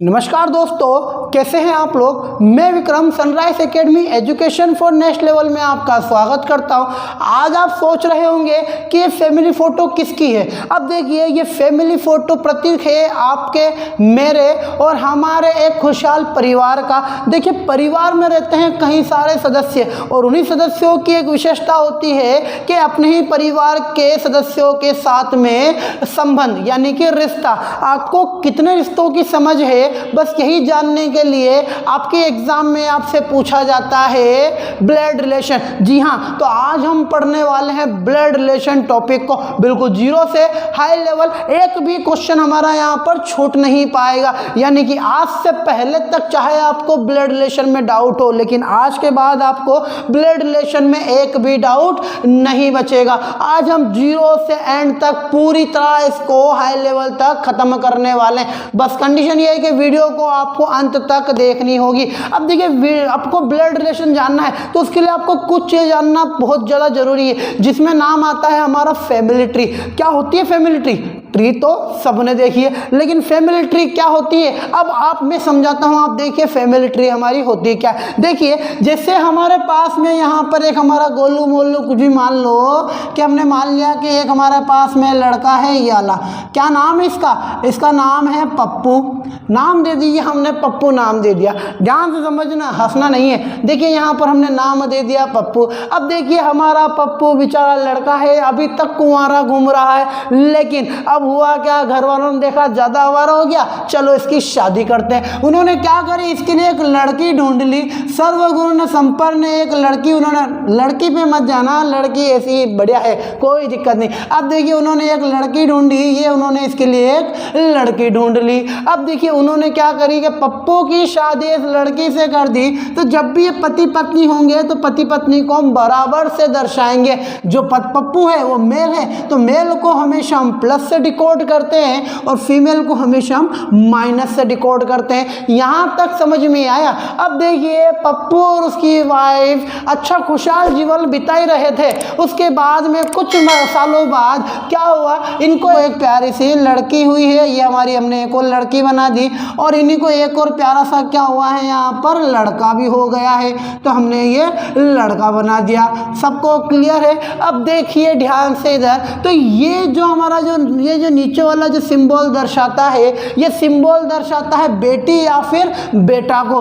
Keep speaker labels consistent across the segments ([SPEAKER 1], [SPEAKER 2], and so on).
[SPEAKER 1] नमस्कार दोस्तों, कैसे हैं आप लोग। मैं Vikram sunrise academy education for next level में आपका स्वागत करता हूं। आज आप सोच रहे होंगे कि ये फैमिली फ़ोटो किसकी है। अब देखिए, ये फैमिली फ़ोटो प्रतीक है आपके, मेरे और हमारे एक खुशहाल परिवार का। देखिए, परिवार में रहते हैं कई सारे सदस्य और उन्हीं सदस्यों की एक विशेषता होती है कि अपने ही परिवार के सदस्यों के साथ में संबंध यानी कि रिश्ता। आपको कितने रिश्तों की समझ है, बस यही जानने के लिए आपके एग्जाम में आपसे पूछा जाता है ब्लड रिलेशन। जी हाँ, तो आज हम पढ़ने वाले हैं ब्लड रिलेशन टॉपिक को, बिल्कुल जीरो से हाई लेवल। एक भी क्वेश्चन हमारा यहाँ पर छूट नहीं पाएगा, यानी कि आज से पहले तक चाहे आपको ब्लड रिलेशन में डाउट हो, लेकिन आज के बाद आपको ब्लड रिलेशन में एक भी डाउट नहीं बचेगा। आज हम जीरो से एंड तक पूरी तरह इसको हाई लेवल तक खत्म करने वाले हैं। बस कंडीशन ये है कि वीडियो को आपको अंत तक देखनी होगी। अब देखिए, आपको ब्लड रिलेशन जानना है तो उसके लिए आपको कुछ चीज़ जानना बहुत ज़्यादा जरूरी है, जिसमें नाम आता है हमारा फैमिली ट्री। क्या होती है फैमिली ट्री? ट्री तो सबने देखी है, लेकिन फैमिली ट्री क्या होती है अब आप मैं समझाता हूँ। आप देखिए फैमिली ट्री हमारी होती है क्या। देखिए, जैसे हमारे पास में यहाँ पर एक हमारा गोलू मोलू कुछ भी मान लो कि हमने मान लिया कि एक हमारे पास में लड़का है, ये वाला। क्या नाम है इसका? इसका नाम है पप्पू। नाम दे दीजिए, हमने पप्पू नाम दे दिया। ध्यान से समझना, हंसना नहीं है। देखिए, यहाँ पर हमने नाम दे दिया पप्पू। अब देखिए, हमारा पप्पू बेचारा लड़का है, अभी तक कुंवारा घूम रहा है, लेकिन अब हुआ क्या, घर वालों ने देखा ज्यादा आवारा हो गया, चलो इसकी शादी करते हैं। उन्होंने क्या करी, इसके लिए एक लड़की ढूंढ ली। सर्वगुरु ने संपर ने एक लड़की, उन्होंने लड़की पे मत जाना, लड़की ऐसी बढ़िया है, कोई दिक्कत नहीं। अब देखिए, उन्होंने एक लड़की ढूंढी, ये उन्होंने इसके लिए एक लड़की ढूंढ ली। अब देखिए, उन्होंने क्या करी कि पप्पू की शादी इस लड़की से कर दी। तो जब भी ये पति पत्नी होंगे तो पति पत्नी को हम बराबर से दर्शाएंगे। जो पप्पू है वो मेल है, तो मेल को हमेशा हम प्लस से डिकोड करते हैं और फीमेल को हमेशा हम माइनस से डिकोड करते हैं। यहां तक समझ में आया। अब देखिए, पप्पू और उसकी वाइफ अच्छा खुशहाल जीवन बिता ही रहे थे। उसके बाद में कुछ सालों बाद क्या हुआ, इनको एक प्यारी सी लड़की हुई है। ये हमारी हमने एक और लड़की बना दी और इन्हीं को एक और प्यारा सा क्या हुआ है, यहाँ पर लड़का भी हो गया है, तो हमने ये लड़का बना दिया। सबको क्लियर है। अब देखिए ध्यान से इधर, तो ये जो हमारा ये जो नीचे वाला जो सिंबल दर्शाता है, ये सिंबल दर्शाता है बेटी या फिर बेटा को।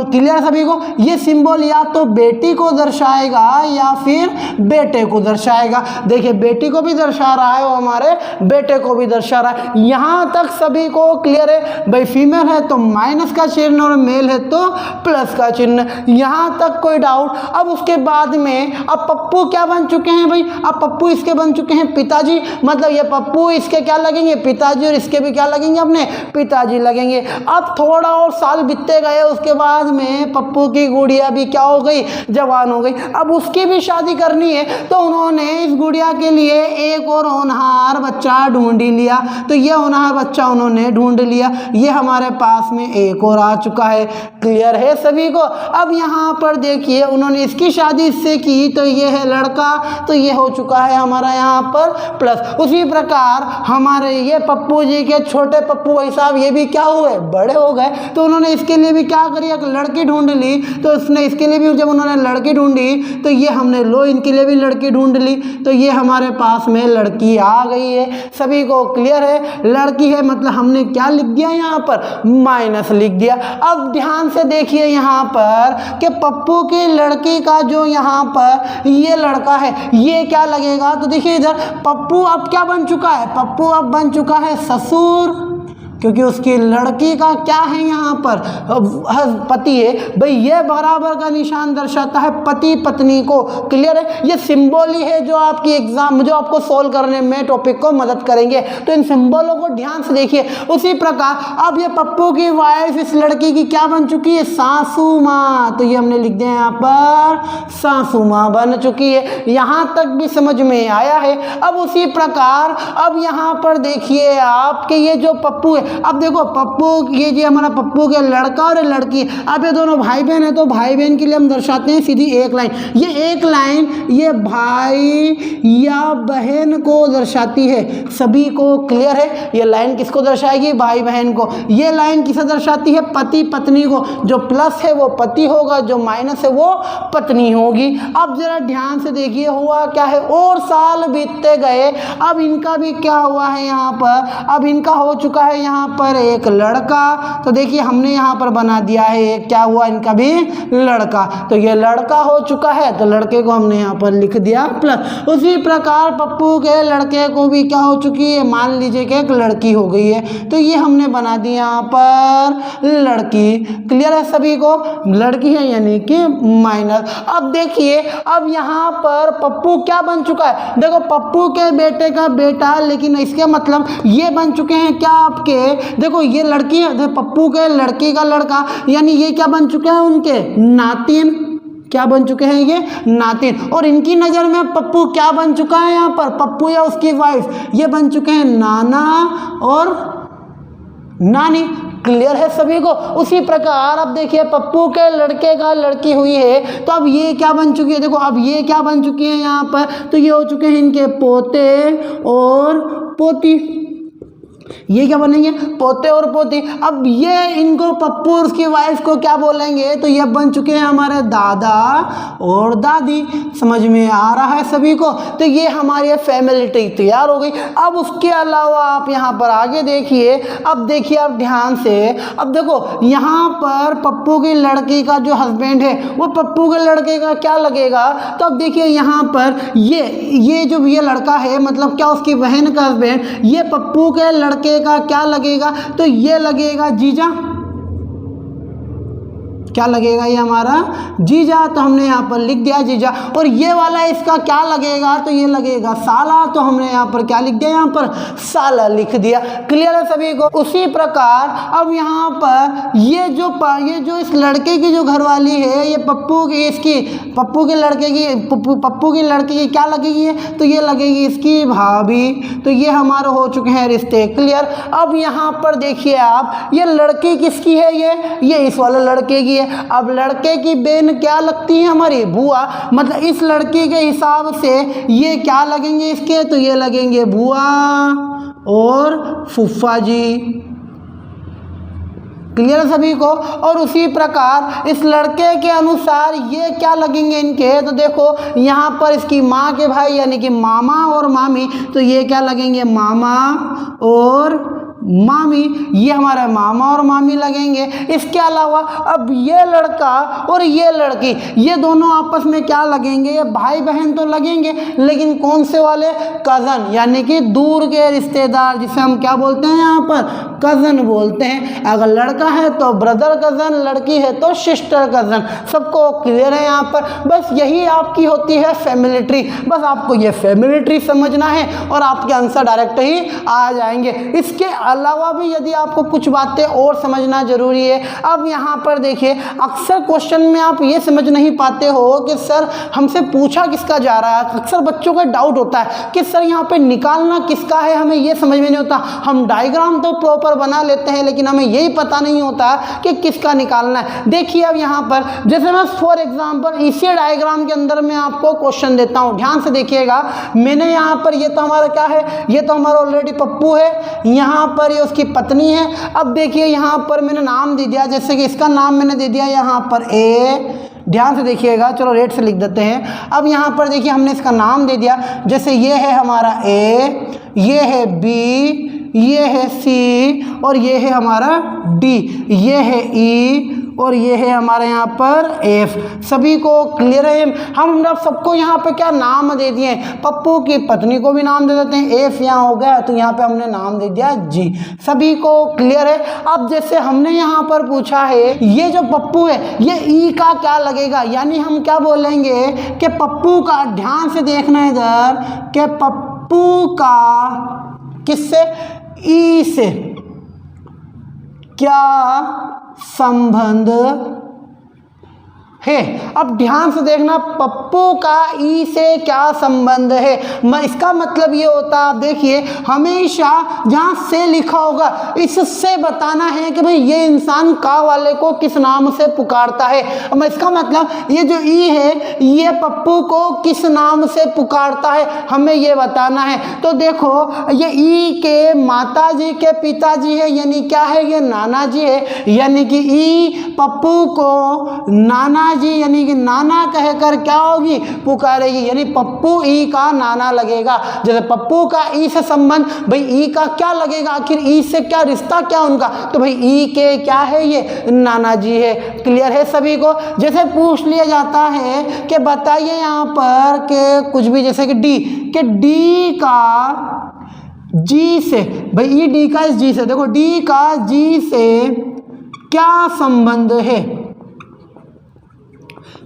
[SPEAKER 1] क्लियर सभी को? ये सिंबल या तो बेटी को दर्शाएगा या फिर बेटे को दर्शाएगा। देखिए, बेटी को भी दर्शा रहा है, वो हमारे बेटे को भी दर्शा रहा है। यहां तक सभी को क्लियर है भाई। फीमेल है तो माइनस का चिन्ह और मेल है तो प्लस का चिन्ह। यहां तक कोई डाउट? अब उसके बाद में अब पप्पू क्या बन चुके हैं भाई, अब पप्पू इसके बन चुके हैं पिताजी। मतलब ये पप्पू इसके क्या लगेंगे, पिताजी, और इसके भी क्या लगेंगे, अपने पिताजी लगेंगे। अब थोड़ा और साल बीतते गए, उसके बाद में पप्पू की गुड़िया भी क्या हो गई, जवान हो गई। अब उसकी भी शादी करनी है, तो उन्होंने इस गुड़िया के लिए एक और होनहार बच्चा ढूंढ ही लिया। तो ये होनहार बच्चा उन्होंने ढूंढ लिया। ये हमारे पास में एक और आ चुका है। क्लियर है सभी को? अब यहाँ पर देखिए, उन्होंने इसकी शादी इससे की, तो ये है लड़का, तो ये हो चुका है हमारा यहाँ पर प्लस। उसी प्रकार हमारे ये पप्पू जी के छोटे पप्पू भाई साहब, ये भी क्या हुए, बड़े हो गए, तो उन्होंने इसके लिए भी क्या करी, एक लड़की ढूंढ ली। तो उसने इसके लिए भी जब उन्होंने लड़की ढूंढी, तो ये हमने लो इनके लिए भी लड़की ढूंढ ली। तो ये हमारे पास में लड़की आ गई है। सभी को क्लियर है? लड़की है मतलब हमने क्या लिख दिया यहाँ पर, माइनस लिख दिया। अब ध्यान से देखिए यहाँ पर कि पप्पू की लड़की का जो यहाँ पर ये लड़का है, ये क्या लगेगा। तो देखिए इधर पप्पू अब क्या बन चुका है, पप्पू अब बन चुका है ससुर, क्योंकि उसकी लड़की का क्या है यहाँ पर पति है भाई। ये बराबर का निशान दर्शाता है पति पत्नी को। क्लियर है? ये सिंबल ही है जो आपकी एग्जाम, जो आपको सोल्व करने में टॉपिक को मदद करेंगे। तो इन सिंबलों को ध्यान से देखिए। उसी प्रकार अब ये पप्पू की वाइफ इस लड़की की क्या बन चुकी है, सासू माँ। तो ये हमने लिख दिया यहाँ पर सासू माँ बन चुकी है। यहाँ तक भी समझ में आया है? अब उसी प्रकार अब यहाँ पर देखिए आपके ये जो पप्पू है, अब देखो पप्पू, ये हमारा पप्पू के लड़का और लड़की, अब ये दोनों भाई बहन है तो भाई बहन के लिए हम दर्शाते हैं सीधी एक लाइन। ये एक लाइन ये भाई या बहन को दर्शाती है। सभी को क्लियर है? ये लाइन किसको दर्शाएगी? भाई बहन को। ये लाइन किसे दर्शाती है? पति पत्नी को। जो प्लस है वो पति होगा, जो माइनस है वो पत्नी होगी। अब जरा ध्यान से देखिए हुआ क्या है, और साल बीतते गए। अब इनका भी क्या हुआ है यहाँ पर, अब इनका हो चुका है यहाँ पर एक लड़का, तो देखिए हमने यहाँ पर बना दिया है एक, क्या हुआ इनका भी लड़का, तो ये लड़का हो चुका है तो लड़के को हमने यहाँ पर लिख दिया प्लस। उसी प्रकार पप्पू के लड़के को भी क्या हो चुकी है, मान लीजिए कि एक लड़की हो गई है, तो ये हमने बना दी यहाँ पर लड़की। क्लियर है सभी को? लड़की है यानी कि माइनर। अब देखिए अब यहाँ पर पप्पू क्या बन चुका है, देखो पप्पू के बेटे का बेटा, लेकिन इसके मतलब ये बन चुके हैं क्या आपके, देखो ये लड़की है, पप्पू के लड़की का लड़का, यानी ये क्या बन चुके हैं उनके नातिन। क्या बन चुके हैं ये? नातिन। और इनकी नज़र में पप्पू क्या बन चुका है यहाँ पर, पप्पू या उसकी वाइफ, ये बन चुके हैं नाना और नानी। क्लियर है सभी को? उसी प्रकार अब देखिए पप्पू के लड़के का लड़की हुई है, तो अब ये क्या बन चुकी है, देखो अब ये क्या बन चुकी है यहाँ पर, तो ये हो चुके हैं इनके पोते और पोती। ये क्या बनेंगे? पोते और पोती। अब ये इनको पप्पू और उसकी वाइफ को क्या बोलेंगे, तो ये बन चुके हैं हमारे दादा और दादी। समझ में आ रहा है सभी को? तो ये हमारी फैमिली ट्री तैयार हो गई। अब उसके अलावा आप यहाँ पर आगे देखिए, अब देखिए आप ध्यान से, अब देखो यहाँ पर पप्पू की लड़की का जो हस्बैंड है वो पप्पू के लड़के का क्या लगेगा, तो अब देखिए यहाँ पर ये जो ये लड़का है मतलब क्या उसकी बहन का हस्बैंड, ये पप्पू के लड़के का क्या लगेगा, तो ये लगेगा जीजा। क्या लगेगा? ये हमारा जीजा, तो हमने यहाँ पर लिख दिया जीजा। और ये वाला इसका क्या लगेगा, तो ये लगेगा साला, तो हमने यहाँ पर क्या लिख दिया, यहाँ पर साला लिख दिया। क्लियर है सभी को? उसी प्रकार अब यहाँ पर ये जो इस लड़के की जो घरवाली है, ये पप्पू की, इसकी पप्पू के लड़के की, पप्पू की लड़की की क्या लगेगी, तो ये लगेगी इसकी भाभी। तो ये हमारे हो चुके हैं रिश्ते। क्लियर? अब यहाँ पर देखिए आप, ये लड़की किसकी है, ये इस वाले लड़के की है। अब लड़के की बहन क्या लगती है हमारी? बुआ। मतलब इस लड़की के हिसाब से ये क्या लगेंगे इसके, तो ये लगेंगे बुआ और फूफा जी। क्लियर है सभी को? और उसी प्रकार इस लड़के के अनुसार ये क्या लगेंगे इनके, तो देखो यहाँ पर इसकी माँ के भाई यानी कि मामा और मामी, तो ये क्या लगेंगे, मामा और मामी। ये हमारे मामा और मामी लगेंगे। इसके अलावा अब ये लड़का और ये लड़की, ये दोनों आपस में क्या लगेंगे, ये भाई बहन तो लगेंगे, लेकिन कौन से वाले? कज़न, यानी कि दूर के रिश्तेदार, जिसे हम क्या बोलते हैं यहाँ पर, कज़न बोलते हैं। अगर लड़का है तो ब्रदर कज़न, लड़की है तो सिस्टर कज़न। सबको क्लियर है यहाँ पर? बस यही आपकी होती है फैमिली ट्री। बस आपको ये फैमिली ट्री समझना है और आपके आंसर डायरेक्ट ही आ जाएंगे। इसके अलावा भी यदि आपको कुछ बातें और समझना जरूरी है, अब यहाँ पर देखिए अक्सर क्वेश्चन में आप ये समझ नहीं पाते हो कि सर हमसे पूछा किसका जा रहा है। अक्सर बच्चों का डाउट होता है कि सर यहाँ पे निकालना किसका है, हमें ये समझ में नहीं होता। हम डायग्राम तो प्रॉपर बना लेते हैं लेकिन हमें यही पता नहीं होता कि किसका निकालना है। देखिए अब यहाँ पर जैसे मैं फॉर एग्जाम्पल इसी डायग्राम के अंदर मैं आपको क्वेश्चन देता हूँ, ध्यान से देखिएगा। मैंने यहाँ पर ये तो हमारा क्या है, ये तो हमारा ऑलरेडी पप्पू है, यहाँ पर ये उसकी पत्नी है। अब देखिए यहाँ पर मैंने नाम दे दिया, जैसे कि इसका नाम मैंने दे दिया यहाँ पर ए, ध्यान से देखिएगा, चलो रेड से लिख देते हैं। अब यहाँ पर देखिए हमने इसका नाम दे दिया, जैसे ये है हमारा ए, ये है बी, ये है सी और ये है हमारा डी, ये है ई और ये है हमारे यहाँ पर एफ। सभी को क्लियर है? हम सबको यहाँ पे क्या नाम दे दिए, पप्पू की पत्नी को भी नाम दे देते हैं, एफ यहाँ हो गया तो यहाँ पे हमने नाम दे दिया जी। सभी को क्लियर है? अब जैसे हमने यहाँ पर पूछा है ये जो पप्पू है ये ई का क्या लगेगा, यानी हम क्या बोलेंगे कि पप्पू का, ध्यान से देखना इधर, कि पप्पू का किससे, ई से क्या संबंध है। अब ध्यान से देखना, पप्पू का ई से क्या संबंध है। इसका मतलब ये होता है, आप देखिए हमेशा जहाँ से लिखा होगा इससे बताना है कि भाई ये इंसान का वाले को किस नाम से पुकारता है। अब इसका मतलब ये जो ई है ये पप्पू को किस नाम से पुकारता है, हमें ये बताना है। तो देखो ये ई के माता जी के पिताजी है, यानी क्या है, ये नाना जी है, यानी कि ई पप्पू को नाना जी यानी कि नाना कहकर क्या होगी, पुकारेगी, यानी पप्पू ई का नाना लगेगा। जैसे पप्पू का ई से संबंध, भाई ई का क्या लगेगा, आखिर ई से क्या रिश्ता क्या उनका, तो भाई ई के क्या है, ये नाना जी है। क्लियर है सभी को। जैसे पूछ लिया जाता है कि बताइए यहाँ पर के कुछ भी, जैसे कि डी का जी से, भाई ई डी का इस जी से, देखो डी का जी से क्या संबंध है,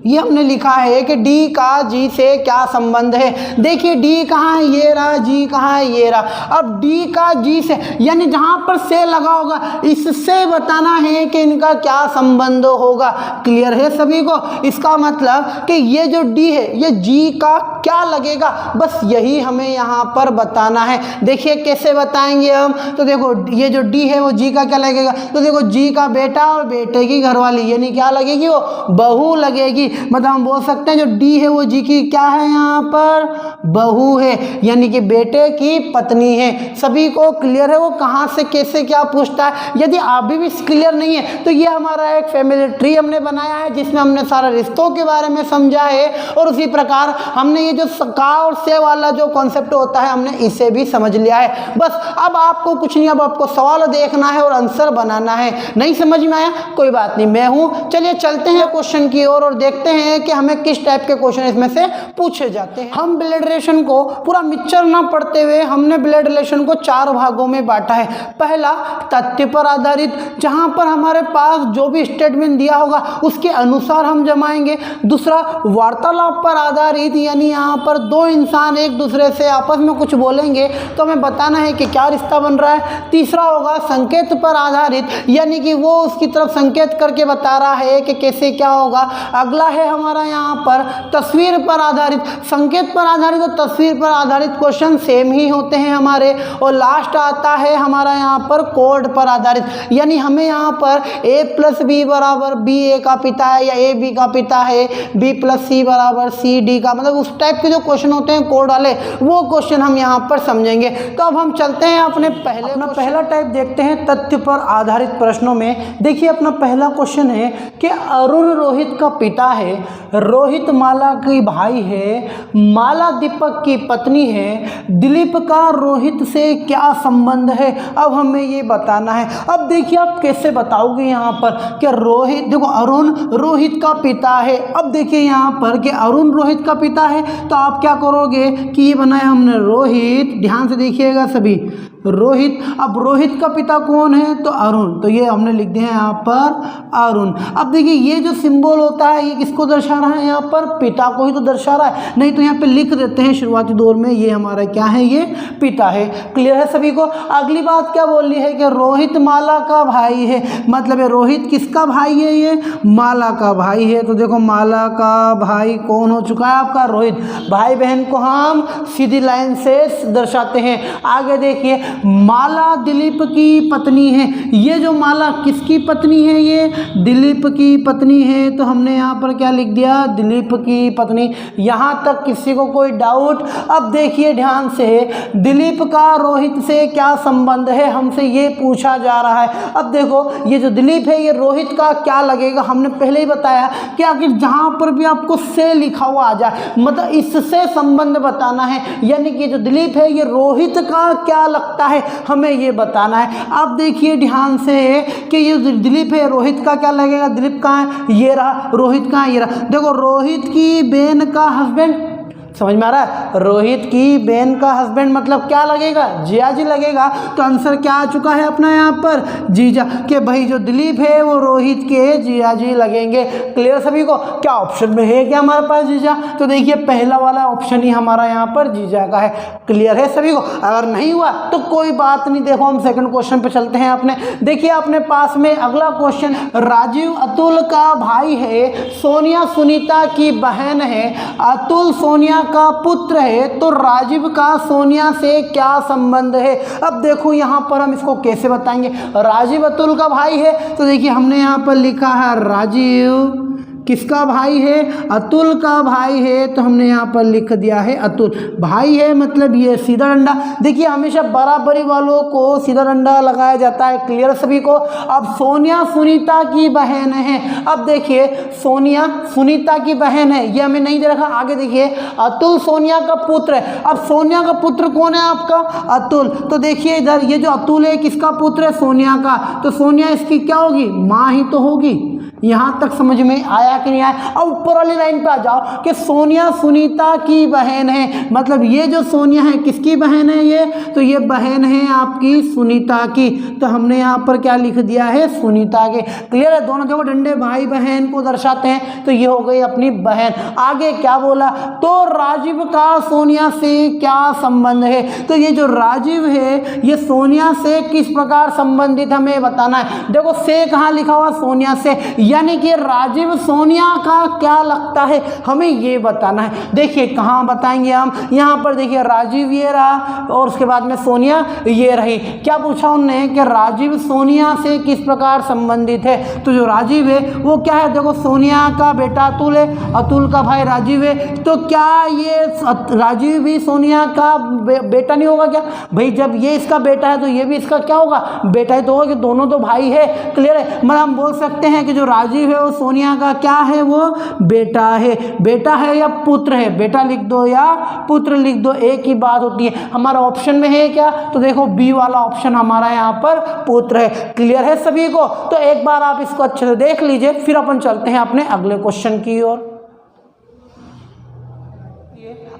[SPEAKER 1] ये हमने लिखा है कि डी का जी से क्या संबंध है। देखिए डी कहाँ है, ये रहा, जी कहाँ है, ये रहा। अब डी का जी से यानी जहाँ पर से लगा होगा इससे बताना है कि इनका क्या संबंध होगा। क्लियर है सभी को। इसका मतलब कि ये जो डी है ये जी का क्या लगेगा, बस यही हमें यहाँ पर बताना है। देखिए कैसे बताएंगे हम, तो देखो ये जो डी है वो जी का क्या लगेगा, तो देखो जी का बेटा और बेटे की घरवाली यानी क्या लगेगी, वो बहू लगेगी। मतलब हम बोल सकते हैं जो डी है वो जी की क्या है, यहाँ पर बहू है, यानी कि बेटे की पत्नी है। सभी को क्लियर है वो कहाँ से कैसे क्या पूछता है। यदि अभी भी क्लियर नहीं है तो ये हमारा एक फैमिली ट्री हमने बनाया है जिसमें हमने सारे रिश्तों के बारे में समझा है, और उसी प्रकार हमने ये जो का और से वाला जो कॉन्सेप्ट होता है हमने इसे भी समझ लिया है। बस अब आपको कुछ नहीं, अब आपको सवाल देखना है और आंसर बनाना है। नहीं समझ में आया कोई बात नहीं, मैं हूँ। चलिए चलते हैं क्वेश्चन की ओर और देखते हैं कि हमें किस टाइप के क्वेश्चन इसमें से पूछे जाते हैं। हम ब्लड रिलेशन को पूरा मिक्सचर ना पढ़ते हुए हमने ब्लड रिलेशन को 4 भागों में बांटा है। पहला तथ्य पर आधारित, जहां पर हमारे पास जो भी स्टेटमेंट दिया होगा उसके अनुसार हम जमाएंगे। दूसरा वार्तालाप पर आधारित, यानी यहाँ पर दो इंसान एक दूसरे से आपस में कुछ बोलेंगे तो हमें बताना है कि क्या रिश्ता बन रहा है। तीसरा होगा संकेत पर आधारित, यानी कि वो उसकी तरफ संकेत करके बता रहा है कि कैसे क्या होगा। अगला है हमारा यहाँ पर तस्वीर पर आधारित। संकेत पर आधारित और तस्वीर पर आधारित क्वेश्चन सेम ही होते हैं हमारे। और लास्ट आता है हमारा यहाँ पर कोड पर आधारित, यानी हमें यहाँ पर a + b बराबर b a का पिता है या a b का पिता है, b + c बराबर c d का, मतलब उस टाइप के जो क्वेश्चन होते हैं कोड वाले, वो क्वेश्चन हम यहाँ पर समझेंगे। तो अब हम चलते हैं अपना पहला टाइप देखते हैं तथ्य पर आधारित प्रश्नों में। देखिए अपना पहला क्वेश्चन है कि अरुण रोहित का पिता है, रोहित माला की भाई है, माला दीपक की पत्नी है, दिलीप का रोहित से क्या संबंध है। अब हमें ये बताना है। अब देखिए आप कैसे बताओगे यहाँ पर कि रोहित, देखो अरुण रोहित का पिता है। अब देखिए यहाँ पर कि अरुण रोहित का पिता है तो आप क्या करोगे कि ये बनाया हमने रोहित, ध्यान से देखिएगा सभी, रोहित। अब रोहित का पिता कौन है, तो अरुण, तो ये हमने लिख दिया है यहाँ पर अरुण। अब देखिए ये जो सिंबल होता है ये किसको दर्शा रहा है, यहाँ पर पिता को ही तो दर्शा रहा है। नहीं तो यहाँ पे लिख देते हैं शुरुआती दौर में ये हमारा क्या है, ये पिता है। क्लियर है सभी को। अगली बात क्या बोल रही है कि रोहित माला का भाई है, मतलब रोहित किसका भाई है, ये माला का भाई है। तो देखो माला का भाई कौन हो चुका है, आपका रोहित। भाई बहन को हम सीधी लाइन से दर्शाते हैं। आगे देखिए माला दिलीप की पत्नी है। ये जो माला किसकी पत्नी है, ये दिलीप की पत्नी है। तो हमने यहाँ पर क्या लिख दिया, दिलीप की पत्नी। यहाँ तक किसी को कोई डाउट। अब देखिए ध्यान से, दिलीप का रोहित से क्या संबंध है, हमसे ये पूछा जा रहा है। अब देखो ये जो दिलीप है ये रोहित का क्या लगेगा, हमने पहले ही बताया कि आखिर जहाँ पर भी आपको से लिखा हुआ आ जाए मतलब इससे संबंध बताना है, यानी कि जो दिलीप है ये रोहित का क्या लगता है हमें ये बताना है। अब देखिए ध्यान से कि ये दिलीप है रोहित का क्या लगेगा, दिलीप कहाँ है, ये रहा, रोहित कहाँ है, ये रहा। देखो रोहित की बहन का हस्बैंड समझ में आ रहा है? रोहित की बहन का हस्बैंड मतलब क्या लगेगा? जिया जी लगेगा। तो आंसर क्या आ चुका है अपना यहाँ पर? जीजा। कि भाई जो दिलीप है वो रोहित के जिया जी लगेंगे। क्लियर सभी को? क्या ऑप्शन में है क्या हमारे पास जीजा? तो देखिए पहला वाला ऑप्शन ही हमारा यहाँ पर जीजा का है। क्लियर है सभी को? अगर नहीं हुआ तो कोई बात नहीं, देखो हम सेकंड क्वेश्चन पे चलते हैं। अपने देखिए अपने पास में अगला क्वेश्चन, राजीव अतुल का भाई है, सोनिया सुनीता की बहन है, अतुल सोनिया का पुत्र है, तो राजीव का सोनिया से क्या संबंध है? अब देखो यहाँ पर हम इसको कैसे बताएंगे। राजीव अतुल का भाई है, तो देखिए हमने यहाँ पर लिखा है राजीव किसका भाई है? अतुल का भाई है, तो हमने यहाँ पर लिख दिया है अतुल। भाई है मतलब ये सीधा डंडा। देखिए हमेशा बराबरी वालों को सीधा डंडा लगाया जाता है। क्लियर सभी को? अब सोनिया सुनीता की बहन है। अब देखिए सोनिया सुनीता की बहन है, ये हमें नहीं दे रखा। आगे देखिए अतुल सोनिया का पुत्र है। अब सोनिया का पुत्र कौन है आपका? अतुल। तो देखिए इधर ये जो अतुल है किसका पुत्र है? सोनिया का। तो सोनिया इसकी क्या होगी? माँ ही तो होगी। यहाँ तक समझ में आया कि नहीं आया? अब ऊपर वाली लाइन पे आ जाओ कि सोनिया सुनीता की बहन है, मतलब ये जो सोनिया है किसकी बहन है? ये तो ये बहन है आपकी सुनीता की। तो हमने यहाँ पर क्या लिख दिया है? सुनीता के। क्लियर है? दोनों देखो डंडे भाई बहन को दर्शाते हैं, तो ये हो गई अपनी बहन। आगे क्या बोला? तो राजीव का सोनिया से क्या संबंध है? तो ये जो राजीव है ये सोनिया से किस प्रकार संबंधित हमें बताना है। देखो से कहाँ लिखा हुआ? सोनिया से, यानी कि राजीव सोनिया का क्या लगता है हमें ये बताना है। देखिए कहाँ बताएंगे हम? यहाँ पर देखिए राजीव ये रहा और उसके बाद में सोनिया ये रही। क्या पूछा उन्होंने कि राजीव सोनिया से किस प्रकार संबंधित है? तो जो राजीव है वो क्या है? देखो सोनिया का बेटा अतुल है, अतुल का भाई राजीव है, तो क्या ये राजीव भी सोनिया का बेटा नहीं होगा क्या? भाई जब ये इसका बेटा है तो ये भी इसका क्या होगा? बेटा ही तो होगा, कि दोनों तो भाई है। क्लियर है? मतलब हम बोल सकते हैं कि जो राजीव है वो सोनिया का क्या है? वो बेटा है। बेटा है या पुत्र है? बेटा लिख दो या पुत्र लिख दो, एक ही बात होती है। हमारा ऑप्शन में है क्या? तो देखो बी वाला ऑप्शन हमारा यहाँ पर पुत्र है। क्लियर है सभी को? तो एक बार आप इसको अच्छे से देख लीजिए, फिर अपन चलते हैं अपने अगले क्वेश्चन की ओर।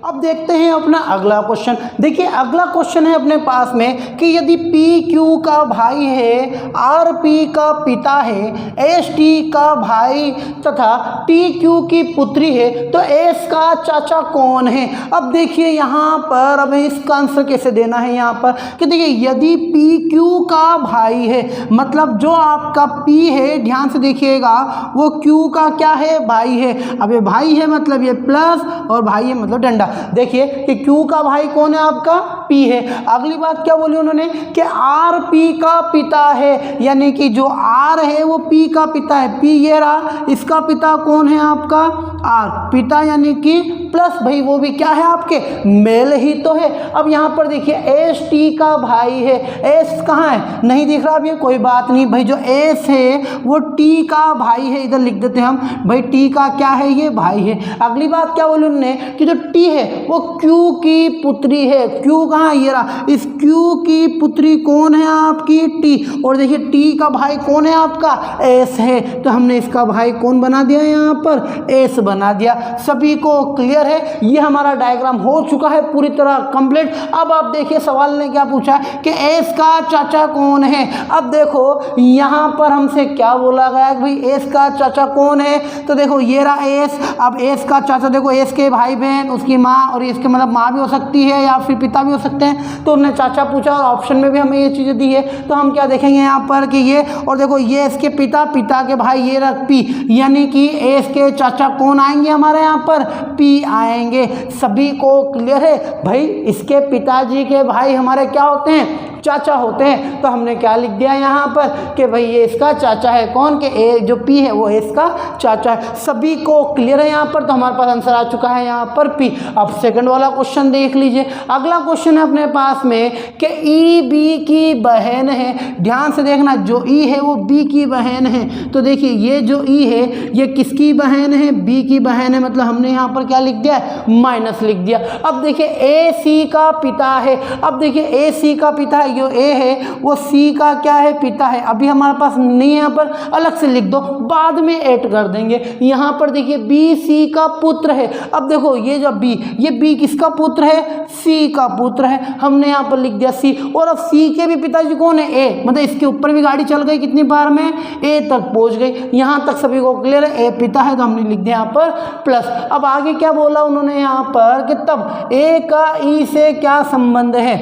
[SPEAKER 1] अब देखते हैं अपना अगला क्वेश्चन। देखिए अगला क्वेश्चन है अपने पास में कि यदि पी क्यू का भाई है, आर पी का पिता है, एस टी का भाई तथा टी क्यू की पुत्री है, तो एस का चाचा कौन है? अब देखिए यहाँ पर अब इसका आंसर कैसे देना है यहाँ पर कि देखिए यदि पी क्यू का भाई है, मतलब जो आपका पी है ध्यान से देखिएगा वो क्यू का क्या है? भाई है। अब ये भाई है मतलब ये प्लस और भाई है मतलब डंडा। देखिए कि क्यू का भाई कौन है? आपका पी है। अगली बात क्या बोली उन्होंने कि आर पी का पिता है, यानी कि जो आर है वो पी का पिता है। पी ये रहा, इसका पिता कौन है? आपका आर। पिता यानी कि प्लस भाई वो भी क्या है? आपके मेल ही तो है। अब यहाँ पर देखिए एस टी का भाई है। एस कहाँ है? नहीं दिख रहा अभी, कोई बात नहीं भाई, जो एस है वो टी का भाई है। इधर लिख देते हैं हम भाई टी का क्या है? ये भाई है। अगली बात क्या बोली उन्होंने कि जो टी है वो क्यू की पुत्री है। क्यू कहाँ? ये रहा। इस क्यू की पुत्री कौन है? आपकी टी। और देखिए टी का भाई कौन है? आपका एस है। तो हमने इसका भाई कौन बना दिया? यहाँ पर एस बना दिया। सभी को क्लियर है? ये हमारा डायग्राम हो चुका है पूरी तरह कंप्लीट। अब आप देखिए सवाल ने क्या पूछा है कि एस का चाचा कौन है। अब देखो यहाँ पर हमसे क्या बोला गया कि भाई एस का चाचा कौन है? तो देखो ये रहा एस। अब एस का चाचा देखो एस के भाई बहन, उसकी माँ, और इसके मतलब माँ भी हो सकती है या फिर पिता भी हो सकते हैं। तो उन्होंने चाचा पूछा और ऑप्शन में भी हमें ये चीज़ें दी है। तो हम क्या देखेंगे यहाँ पर कि ये, और देखो ये इसके पिता, पिता के भाई ये रख पी, यानी कि एस के चाचा कौन आएंगे हमारे यहाँ पर? पी आएंगे। सभी को क्लियर है? भाई इसके पिताजी के भाई हमारे क्या होते हैं? चाचा होते हैं। तो हमने क्या लिख दिया यहाँ पर कि भाई ये इसका चाचा है। कौन? के ए जो पी है वो इसका चाचा है। सभी को क्लियर है यहाँ पर? तो हमारे पास आंसर आ चुका है यहाँ पर पी। अब सेकंड वाला क्वेश्चन देख लीजिए। अगला क्वेश्चन है अपने पास में कि ई बी की बहन है। ध्यान से देखना, जो ई है वो बी की बहन है। तो देखिए ये जो ई है ये किसकी बहन है? बी की बहन है। मतलब हमने यहाँ पर क्या लिख दिया है? माइनस लिख दिया। अब देखिए ए सी का पिता है। अब देखिए ए सी का पिता है, जो ए है वो सी का क्या है, पिता है। अभी हमारे पास नहीं है, यहाँ पर अलग से लिख दो, बाद में ऐड कर देंगे। यहाँ पर देखिए बी सी का पुत्र है। अब देखो ये जो बी, ये बी किसका पुत्र है, सी का पुत्र है। हमने यहाँ पर लिख दिया सी। और अब सी के भी पिताजी कौन है, ए, मतलब इसके ऊपर भी गाड़ी चल गई, कितनी बार में, ए तक पहुँच गई। यहाँ तक सभी को क्लियर है, ए पिता है, तो हमने लिख दिया यहाँ पर प्लस। अब आगे क्या बोला उन्होंने यहाँ पर कि तब ए का ई से क्या संबंध है,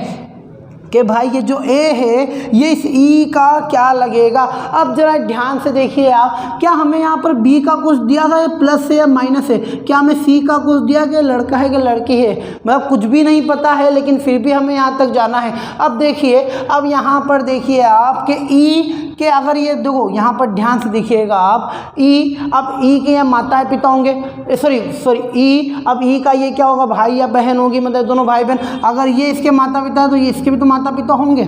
[SPEAKER 1] कि भाई ये जो ए है ये इस ई का क्या लगेगा। अब जरा ध्यान से देखिए आप, क्या हमें यहाँ पर बी का कुछ दिया था, प्लस है या माइनस है, क्या हमें सी का कुछ दिया कि लड़का है कि लड़की है, मतलब कुछ भी नहीं पता है, लेकिन फिर भी हमें यहाँ तक जाना है। अब देखिए, अब यहाँ पर देखिए आप कि ई के अगर ये देखो यहाँ पर ध्यान से देखिएगा आप, ई, अब ई के यहाँ माता पिता होंगे, सॉरी ई, अब ई का ये क्या होगा, भाई या बहन होगी, मतलब दोनों भाई बहन। अगर ये इसके माता पिता है तो ये इसके भी तो माता पिता होंगे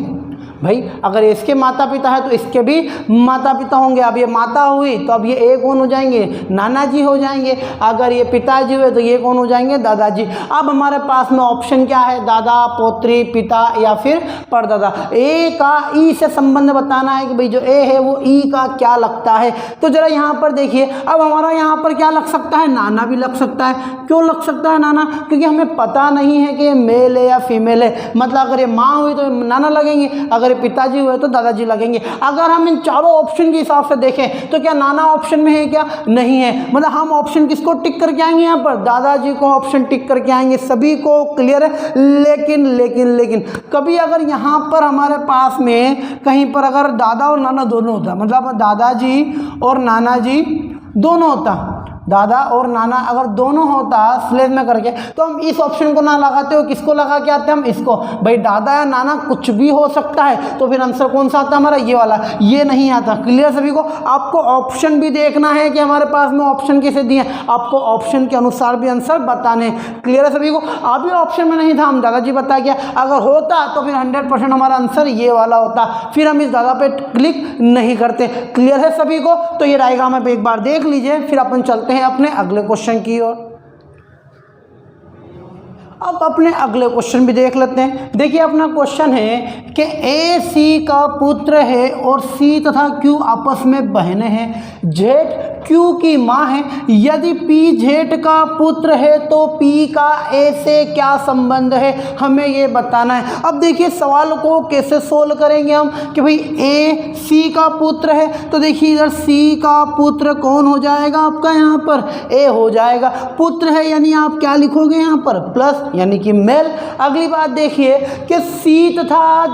[SPEAKER 1] भाई। अगर इसके माता पिता है तो इसके भी माता पिता होंगे। अब ये माता हुई तो अब ये ए कौन हो जाएंगे, नाना जी हो जाएंगे। अगर ये पिताजी हुए तो ये कौन हो जाएंगे, दादाजी। अब हमारे पास में ऑप्शन क्या है, दादा, पौत्री, पिता या फिर परदादा। ए का ई से संबंध बताना है कि भाई जो ए है वो ई का क्या लगता है। तो जरा यहाँ पर देखिए, अब हमारा यहाँ पर क्या लग सकता है, नाना भी लग सकता है। क्यों लग सकता है नाना, क्योंकि हमें पता नहीं है कि ये मेल है या फीमेल है। मतलब अगर ये माँ हुई तो नाना लगेंगे, अगर पिताजी हुए तो दादाजी लगेंगे। अगर हम इन चारों ऑप्शन के हिसाब से देखें तो क्या नाना ऑप्शन में है, क्या नहीं है। मतलब हम ऑप्शन किसको टिक करके आएंगे, यहाँ पर दादाजी को ऑप्शन टिक करके आएंगे। सभी को क्लियर है। लेकिन कभी अगर यहाँ पर हमारे पास में कहीं पर अगर दादा और नाना दोनों होता, मतलब दादाजी और नाना जी दोनों होता, दादा और नाना अगर दोनों होता स्लेव में करके, तो हम इस ऑप्शन को ना लगाते हो, किसको लगा के आते हैं हम, इसको। भाई दादा या नाना कुछ भी हो सकता है, तो फिर आंसर कौन सा आता है हमारा, ये वाला। ये नहीं आता। क्लियर सभी को। आपको ऑप्शन भी देखना है कि हमारे पास में ऑप्शन कैसे दिए, आपको ऑप्शन के अनुसार भी आंसर बताने। क्लियर है सभी को। अभी ऑप्शन में नहीं था, हम दादाजी बता गया। अगर होता तो फिर 100% हमारा आंसर ये वाला होता, फिर हम इस दादा पे क्लिक नहीं करते। क्लियर है सभी को। तो ये डायग्राम आप एक बार देख लीजिए, फिर अपन चलते हैं अपने अगले क्वेश्चन की ओर। अब अपने अगले क्वेश्चन भी देख लेते हैं। देखिए अपना क्वेश्चन है कि ए सी का पुत्र है और सी तथा क्यू आपस में बहनें हैं। जेठ क्यू की माँ है। यदि पी जेठ का पुत्र है तो पी का ए से क्या संबंध है, हमें ये बताना है। अब देखिए सवाल को कैसे सोल्व करेंगे हम कि भाई ए सी का पुत्र है, तो देखिए इधर सी का पुत्र कौन हो जाएगा आपका, यहाँ पर ए हो जाएगा। पुत्र है यानी आप क्या लिखोगे यहाँ पर, प्लस यानी कि मेल। अगली बात देखिए कि सी तथा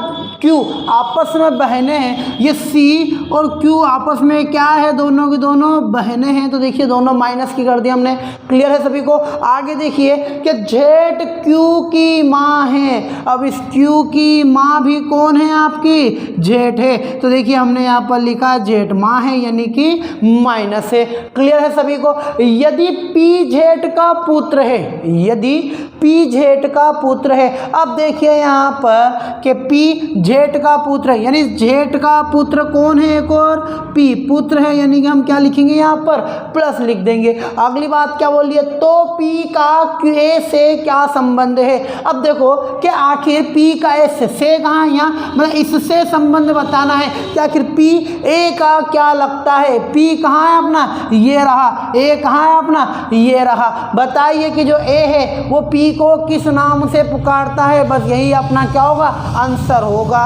[SPEAKER 1] क्यू आपस में बहनें हैं। ये सी और क्यू आपस में क्या है, दोनों की दोनों बहनें हैं। तो देखिए दोनों माइनस की कर दी हमने। क्लियर है सभी को। आगे देखिए कि जेठ क्यू की माँ है। अब इस क्यू की माँ भी कौन है आपकी, जेठ है। तो देखिए हमने यहाँ पर लिखा जेठ माँ है यानी कि माइनस है। क्लियर है सभी को। यदि पी जेठ का पुत्र है, यदि पी जेठ का पुत्र है। अब देखिए यहाँ पर कि पी जेठ का पुत्र है, यानी जेठ का पुत्र कौन है, एक और पी पुत्र है, यानी कि हम क्या लिखेंगे यहाँ पर, प्लस लिख देंगे। अगली बात क्या बोल रही है, तो पी का ए से क्या संबंध है। अब देखो कि आखिर पी का एस से कहाँ, यहाँ मतलब इससे संबंध बताना है कि आखिर पी ए का क्या लगता है। पी कहाँ है अपना, ये रहा। ए कहाँ है अपना, ये रहा। बताइए कि जो ए है वो पी को किस नाम से पुकारता है। बस यही अपना क्या होगा, आंसर होगा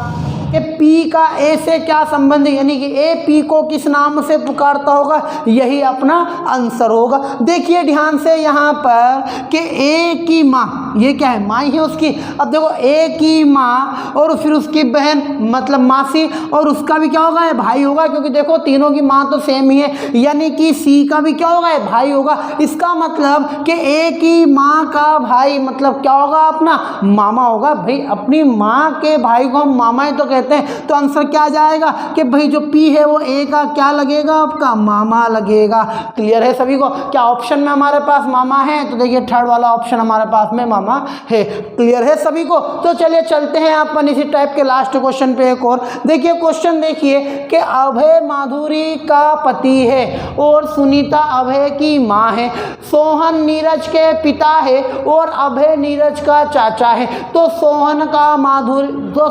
[SPEAKER 1] कि पी का ए से क्या संबंध है, यानी कि ए पी को किस नाम से पुकारता होगा, यही अपना आंसर होगा। देखिए ध्यान से यहाँ पर कि ए की माँ, ये क्या है, माँ ही है उसकी। अब देखो ए की माँ और फिर उसकी बहन मतलब मासी, और उसका भी क्या होगा, भाई होगा, क्योंकि देखो तीनों की माँ तो सेम ही है, यानी कि सी का भी क्या होगा, भाई होगा। इसका मतलब कि ए की माँ का भाई मतलब क्या होगा, अपना मामा होगा। भाई अपनी माँ के भाई को हम मामा ही तो कहते हैं तो आंसर क्या आ जाएगा कि भाई जो पी है वो ए का क्या लगेगा, आपका मामा लगेगा। क्लियर है सभी को? क्या ऑप्शन में हमारे पास मामा है? तो देखिए थर्ड वाला ऑप्शन हमारे पास में मामा है। क्लियर है सभी को? तो चलिए चलते हैं अपन इसी टाइप के लास्ट क्वेश्चन पे एक और। देखिए क्वेश्चन देखिए कि अभय माधुरी का पति है और सुनीता अभय की माँ है, सोहन नीरज के पिता है और अभय नीरज का चाचा है, तो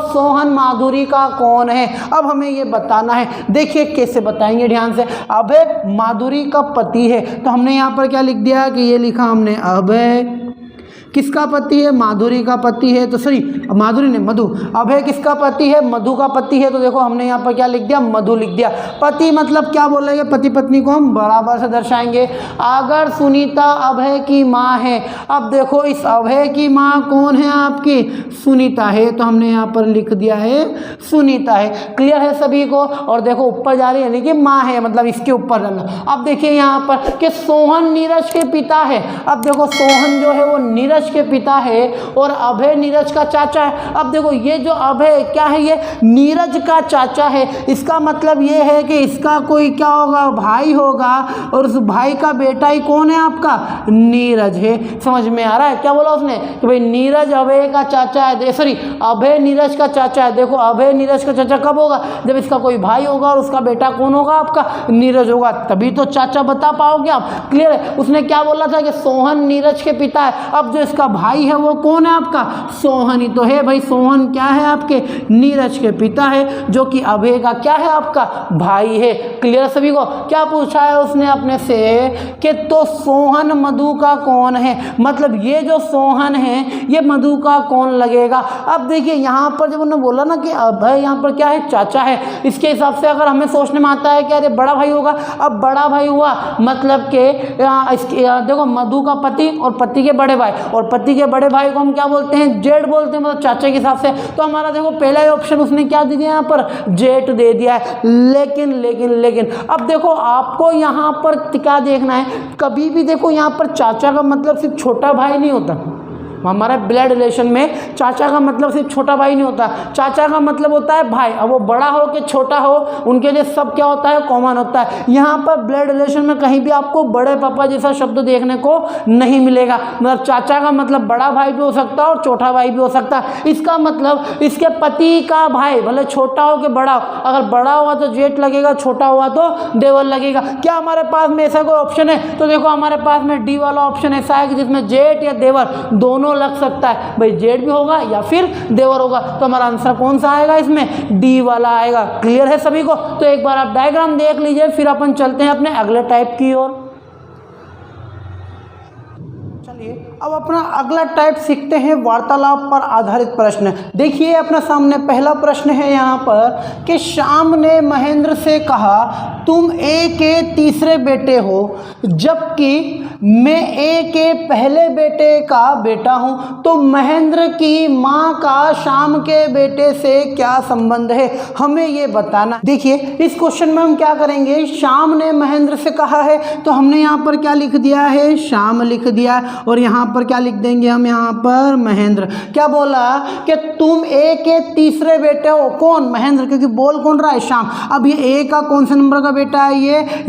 [SPEAKER 1] सोहन माधुरी का कौन है? अब हमें ये बताना है। देखिए कैसे बताएंगे ध्यान से। अभय माधुरी का पति है तो हमने यहाँ पर क्या लिख दिया कि ये लिखा हमने अभय किसका पति है, माधुरी का पति है, तो सॉरी माधुरी ने मधु, अभय किसका पति है, मधु का पति है, तो देखो हमने यहाँ पर क्या लिख दिया, मधु लिख दिया। पति मतलब क्या बोलेंगे, पति पत्नी को हम बराबर से दर्शाएंगे। अगर सुनीता अभय की माँ है, अब देखो इस अभय की माँ कौन है आपकी, सुनीता है, तो हमने यहाँ पर लिख दिया है सुनीता है। क्लियर है सभी को? और देखो ऊपर जा रही है यानी कि माँ है, मतलब इसके ऊपर डालना। अब देखिए यहाँ पर कि सोहन नीरज के पिता है, अब देखो सोहन जो है वो नीरज के पिता है और अभय नीरज का चाचा है। अब देखो ये जो अभय क्या है, ये नीरज का चाचा है, इसका मतलब ये है कि इसका कोई क्या होगा, भाई होगा, और उस भाई का बेटा ही कौन है आपका, नीरज है। समझ में आ रहा है? क्या बोला उसने कि भाई नीरज अभय का चाचा है, सॉरी अभय नीरज का चाचा है। देखो अभय नीरज का चाचा कब होगा, जब इसका कोई भाई होगा और उसका बेटा कौन होगा, आपका नीरज होगा, तभी तो चाचा बता पाओगे आप। क्लियर है? उसने क्या बोला था कि सोहन नीरज के पिता है, अब जो इसका भाई है वो कौन है आपका, सोहन ही तो है भाई। सोहन क्या है आपके, नीरज के पिता है, जो कि अभय का क्या है, आपका भाई है। क्लियर सभी को? क्या पूछा है उसने अपने से कि तो सोहन मधु का कौन है, मतलब ये जो सोहन है ये मधु का कौन लगेगा। अब देखिए यहाँ पर जब उन्होंने बोला ना कि अभय यहाँ पर क्या है, चाचा है, इसके हिसाब से अगर हमें सोचने में आता है कि अरे बड़ा भाई होगा। अब बड़ा भाई हुआ मतलब कि देखो मधु का पति और पति के बड़े भाई, और पति के बड़े भाई को हम क्या बोलते हैं, जेठ बोलते हैं, मतलब चाचा के हिसाब से। तो हमारा देखो पहला ही ऑप्शन उसने क्या दे दिया, यहाँ पर जेठ दे दिया है। लेकिन लेकिन लेकिन अब देखो आपको यहाँ पर क्या देखना है, कभी भी देखो यहाँ पर चाचा का मतलब सिर्फ छोटा भाई नहीं होता। हमारे ब्लड रिलेशन में चाचा का मतलब सिर्फ छोटा भाई नहीं होता, चाचा का मतलब होता है भाई। अब वो बड़ा हो कि छोटा हो, उनके लिए सब क्या होता है, कॉमन होता है। यहाँ पर ब्लड रिलेशन में कहीं भी आपको बड़े पापा जैसा शब्द देखने को नहीं मिलेगा। मतलब चाचा का मतलब बड़ा भाई भी हो सकता है और छोटा भाई भी हो सकता है। इसका मतलब इसके पति का भाई, भले छोटा हो कि बड़ा हो, अगर बड़ा हुआ तो जेठ लगेगा, छोटा हुआ तो देवर लगेगा। क्या हमारे पास में ऐसा कोई ऑप्शन है? तो देखो हमारे पास में डी वाला ऑप्शन ऐसा है कि जिसमें जेठ या देवर दोनों लग सकता है। भाई जेठ भी होगा या फिर देवर होगा, तो हमारा आंसर कौन सा आएगा, इसमें डी वाला आएगा। क्लियर है सभी को? तो एक बार आप डायग्राम देख लीजिए, फिर अपन चलते हैं अपने अगले टाइप की ओर। चलिए अब अपना अगला टाइप सीखते हैं, वार्तालाप पर आधारित प्रश्न। देखिए अपना सामने पहला प्रश्न है यहाँ पर कि श्याम ने महेंद्र से कहा तुम ए के तीसरे बेटे हो, जबकि मैं ए के पहले बेटे का बेटा हूँ, तो महेंद्र की माँ का श्याम के बेटे से क्या संबंध है, हमें ये बताना। देखिए इस क्वेश्चन में हम क्या करेंगे, श्याम ने महेंद्र से कहा है तो हमने यहाँ पर क्या लिख दिया है, श्याम लिख दिया, और यहाँ पर क्या लिख देंगे हम, यहाँ पर महेंद्र। क्या बोला कि तुम ए के तीसरे बेटे हो, कौन, महेंद्र, क्योंकि बोल कौन रहा है, श्याम। अब ये ए का कौन से नंबर का बेटा है,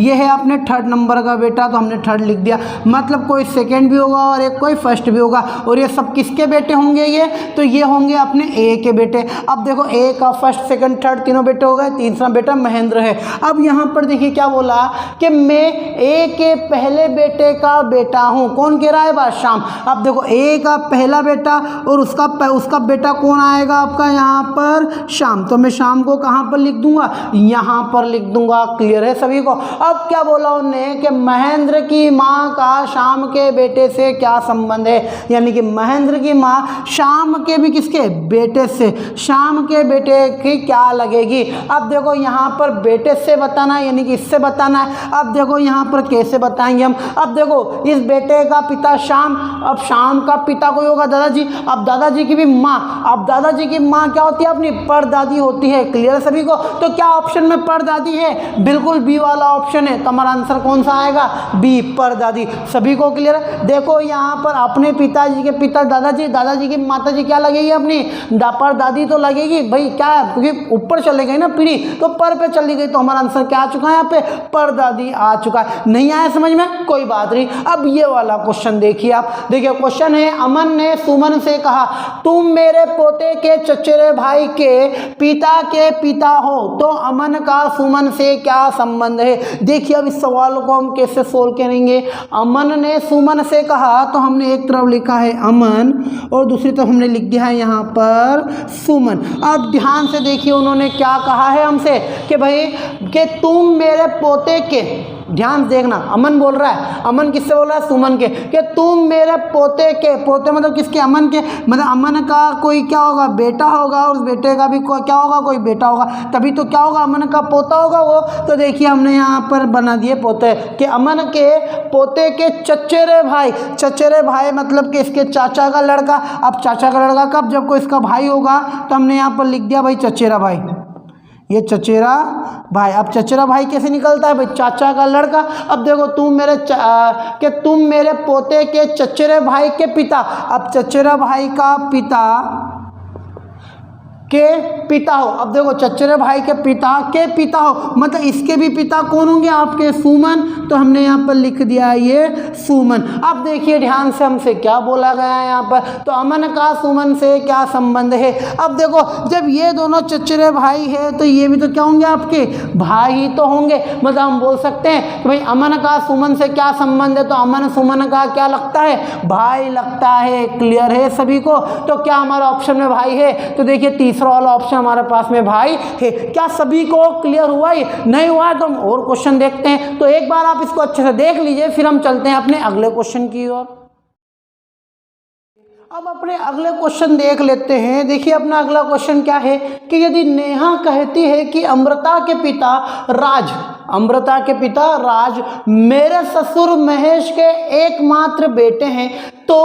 [SPEAKER 1] ये है अपने थर्ड नंबर का बेटा, तो हमने थर्ड लिख दिया। मतलब कोई सेकंड भी होगा और एक कोई फर्स्ट भी होगा, और ये सब किसके बेटे होंगे, ये तो ये होंगे अपने ए के बेटे। अब देखो ए का फर्स्ट सेकंड थर्ड तीनों बेटे हो गए, तीसरा बेटा महेंद्र है। अब यहाँ पर देखिए क्या बोला कि मैं ए के पहले बेटे का बेटा हूँ, कौन कह रहा है बात, श्याम। अब देखो ए का पहला बेटा और उसका बेटा कौन आएगा आपका, यहाँ पर श्याम, तो मैं श्याम को कहाँ पर लिख दूंगा, यहाँ पर लिख दूंगा। क्लियर है सभी को? अब क्या बोला उन्होंने कि महेंद्र की माँ का श्याम के बेटे से क्या संबंध है, यानी कि महेंद्र की माँ श्याम के भी किसके बेटे से, श्याम के बेटे की क्या लगेगी। अब देखो यहाँ पर बेटे से बताना है, यानी कि इससे बताना है। अब देखो यहाँ पर कैसे बताएंगे हम, अब देखो इस बेटे का पिता श्याम श्याम। अब श्याम का पिता कोई होगा दादाजी। अब दादाजी की भी माँ, अब दादाजी की माँ क्या होती है अपनी परदादी होती है। क्लियर है सभी को। तो क्या ऑप्शन में परदादी है, बिल्कुल बी वाला ऑप्शन है। तो हमारा आंसर कौन सा आएगा, बी परदादी। सभी को क्लियर है। देखो यहाँ पर अपने पिताजी के पिता दादाजी, दादाजी की माताजी क्या लगेगी अपनी परदादी तो लगेगी भाई, क्या है क्योंकि ऊपर चले गई ना पीढ़ी, तो पर पे चली गई। तो हमारा आंसर क्या आ चुका है यहाँ पे, परदादी आ चुका है। नहीं आया समझ में, कोई बात नहीं। अब ये वाला क्वेश्चन देखिए आप, देखिए क्वेश्चन है, अमन ने सुमन से कहा तुम मेरे पोते के चचेरे भाई के पिता हो, तो अमन का सुमन से क्या संबंध है। देखिए अब इस सवाल को हम कैसे सोल्व करेंगे। अमन ने सुमन से कहा, तो हमने एक तरफ लिखा है अमन और दूसरी तरफ हमने लिख दिया है यहाँ पर सुमन। अब ध्यान से देखिए उन्होंने क्या कहा है हमसे कि भाई कि तुम मेरे पोते के, ध्यान देखना अमन बोल रहा है, अमन किससे बोल रहा है, सुमन के, कि तुम मेरे पोते के, पोते मतलब किसके, अमन के, मतलब अमन का कोई क्या होगा, बेटा होगा, और उस बेटे का भी क्या होगा, कोई बेटा होगा, तभी तो क्या होगा, अमन का पोता होगा वो। तो देखिए हमने यहाँ पर बना दिए पोते कि अमन के पोते के चचेरे भाई, चचेरे भाई मतलब कि इसके चाचा का लड़का। अब चाचा का लड़का कब, जब कोई इसका भाई होगा, तो हमने यहाँ पर लिख दिया भाई चचेरा भाई, ये चचेरा भाई। अब चचेरा भाई कैसे निकलता है भाई, चाचा का लड़का। अब देखो तुम मेरे पोते के चचेरे भाई के पिता। अब चचेरा भाई का पिता के पिता हो। अब देखो चचेरे भाई के पिता हो, मतलब इसके भी पिता कौन होंगे आपके, सुमन। तो हमने यहाँ पर लिख दिया ये सुमन। अब देखिए ध्यान से हमसे क्या बोला गया है यहाँ पर, तो अमन का सुमन से क्या संबंध है। अब देखो जब ये दोनों चचेरे भाई है तो ये भी तो क्या होंगे आपके भाई ही तो होंगे। मतलब हम बोल सकते हैं कि भाई अमन का सुमन से क्या संबंध है, तो अमन सुमन का क्या लगता है, भाई लगता है। क्लियर है सभी को। तो क्या हमारा ऑप्शन में भाई है, तो देखिए तीसरा वाला ऑप्शन हमारे पास में भाई है। क्या सभी को क्लियर हुआ, ये नहीं हुआ तो हम और क्वेश्चन देखते हैं। तो एक बार आप इसको अच्छे से देख लीजिए, फिर हम चलते हैं अपने अगले क्वेश्चन की ओर। अब अपने अगले क्वेश्चन देख लेते हैं। देखिए अपना अगला क्वेश्चन क्या है कि यदि नेहा कहती है कि अमृता के पिता राज मेरे ससुर महेश के एकमात्र बेटे हैं, तो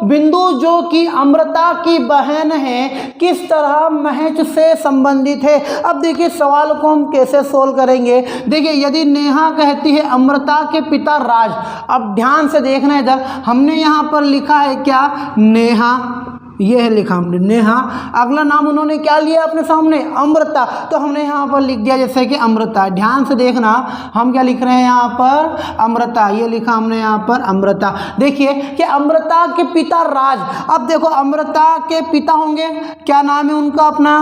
[SPEAKER 1] बिंदु जो कि अमृता की बहन है किस तरह महेश से संबंधित है। अब देखिए सवाल को हम कैसे सोल्व करेंगे। देखिए यदि नेहा कहती है अमृता के पिता राज, अब ध्यान से देखना है इधर, हमने यहाँ पर लिखा है क्या, नेहा, ये है लिखा हमने नेहा। अगला नाम उन्होंने क्या लिया अपने सामने, अमृता, तो हमने यहाँ पर लिख दिया जैसे कि अमृता। ध्यान से देखना हम क्या लिख रहे हैं यहाँ पर, अमृता, ये लिखा हमने यहाँ पर अमृता। देखिए कि अमृता के पिता राज। अब देखो अमृता के पिता होंगे, क्या नाम है उनका, अपना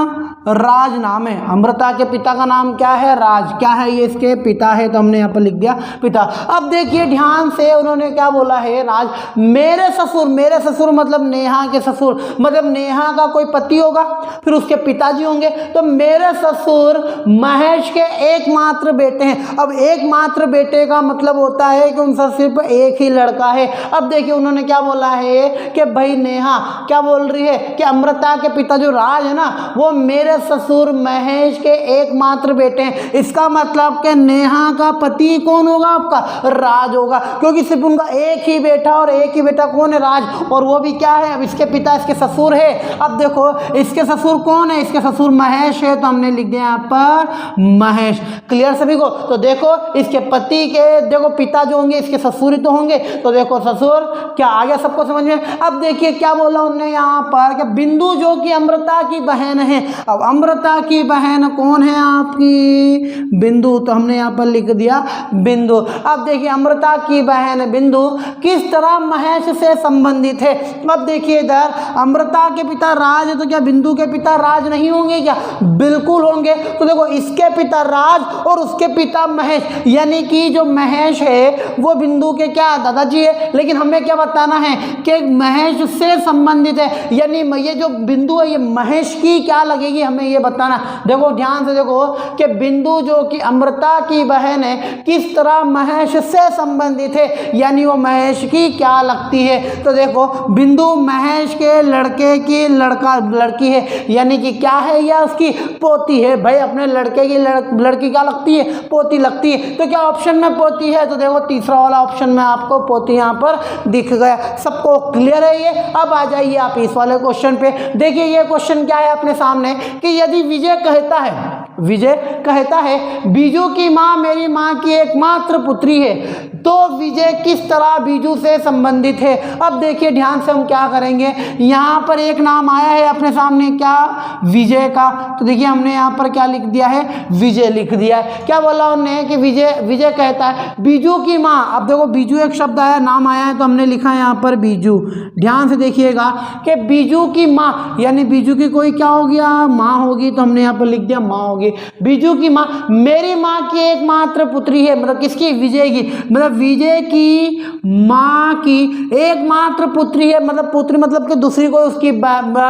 [SPEAKER 1] राज नाम है। अमृता के पिता का नाम क्या है, राज। क्या है ये, इसके पिता है, तो हमने यहाँ पर लिख दिया पिता। अब देखिए ध्यान से उन्होंने क्या बोला है, राज मेरे ससुर मतलब नेहा के ससुर, मतलब नेहा का कोई पति होगा, फिर उसके पिताजी होंगे। तो मेरे ससुर महेश के एकमात्र बेटे हैं। अब एकमात्र बेटे का मतलब होता है कि उनसे सिर्फ एक ही लड़का है। अब देखिए उन्होंने क्या बोला है कि भाई नेहा क्या बोल रही है कि अमृता के पिता जो राज है ना, वो मेरे ससुर महेश के एकमात्र बेटे हैं। इसका मतलब कि नेहा का पति कौन होगा, आपका राज होगा, क्योंकि सिर्फ उनका एक ही बेटा, और एक ही बेटा कौन है, राज, और वो भी क्या है, अब इसके पिता इसके ससुर है। अब देखो इसके ससुर कौन है, इसके ससुर महेश है, तो हमने लिख दिया यहाँ पर महेश। क्लियर सभी को। तो देखो इसके पति के देखो पिता जो होंगे इसके ससुर ही तो होंगे, तो देखो ससुर क्या आ गया सबको समझ में। अब देखिए क्या बोला उन्होंने यहाँ पर कि बिंदु जो कि अमृता की बहन है। अब अमृता की बहन कौन है आपकी, बिंदु, तो हमने यहाँ पर लिख दिया बिंदु। अब देखिए अमृता की बहन बिंदु किस तरह महेश से संबंधित है। अब देखिए इधर अमृता के पिता राज है, तो क्या बिंदु के पिता राज नहीं होंगे क्या, बिल्कुल होंगे। तो देखो इसके पिता राज और उसके पिता महेश, यानी कि जो महेश है वो बिंदु के क्या दादाजी है, लेकिन हमें क्या बताना है कि महेश से संबंधित है, यानी ये जो बिंदु है ये महेश की क्या लगेगी, हमें ये बताना। देखो ध्यान से देखो कि बिंदु जो कि अमृता की बहन है किस तरह महेश से संबंधित है, यानी वो महेश की क्या लगती है। तो देखो बिंदु महेश के लड़के की लड़की है, यानी कि क्या है, या उसकी पोती है। भाई अपने लड़के की लड़की क्या लगती है, पोती लगती है। तो क्या ऑप्शन में पोती है, तो देखो तीसरा वाला ऑप्शन में आपको पोती यहाँ पर दिख गया। सबको क्लियर है ये। अब आ जाइए आप इस वाले क्वेश्चन पे। देखिए ये क्वेश्चन क्या है अपने सामने कि यदि विजय कहता है बीजू की माँ मेरी माँ की एकमात्र पुत्री है, तो विजय किस तरह बीजू से संबंधित है। अब देखिए ध्यान से हम क्या करेंगे, यहाँ पर एक नाम आया है अपने सामने, क्या, विजय का। तो देखिए हमने यहाँ पर क्या लिख दिया है, विजय लिख दिया है। क्या बोला उन्होंने कि विजय कहता है बीजू की माँ। अब देखो बीजू एक शब्द आया, नाम आया है, तो हमने लिखा है यहाँ पर बीजू। ध्यान से देखिएगा कि बीजू की माँ, यानी बीजू की कोई क्या हो गया, माँ होगी, तो हमने यहाँ पर लिख दिया माँ होगी। बीजू की माँ मेरी माँ की एकमात्र पुत्री है, मतलब किसकी, विजय की, मतलब विजय की माँ की एकमात्र पुत्री है, मतलब पुत्री मतलब कि दूसरी कोई उसकी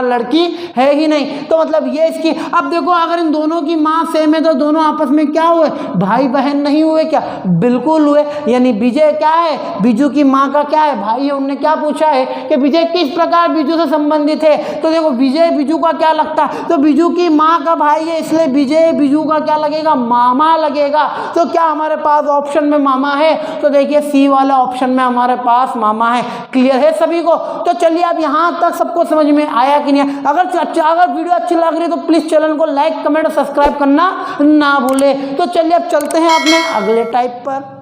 [SPEAKER 1] लड़की है ही नहीं, तो मतलब ये इसकी। अब देखो अगर इन दोनों की माँ सेम है तो दोनों आपस में क्या हुए, भाई बहन नहीं हुए क्या, बिल्कुल हुए। यानी विजय क्या है, बीजू की माँ का क्या है, भाई है। उन्होंने क्या पूछा है कि विजय किस प्रकार बीजू से संबंधित है, तो देखो विजय बीजू का क्या लगता है, तो बीजू की माँ का भाई है, इसलिए विजय बीजू का क्या लगेगा, मामा लगेगा। तो क्या हमारे पास ऑप्शन में मामा है, तो देखिए सी वाला ऑप्शन में हमारे पास मामा है। क्लियर है सभी को। तो चलिए अब यहाँ तक सबको समझ में आया कि नहीं। अगर वीडियो अच्छी लग रही है तो प्लीज चैनल को लाइक कमेंट सब्सक्राइब करना ना भूले। तो चलिए अब चलते हैं अपने अगले टाइप पर।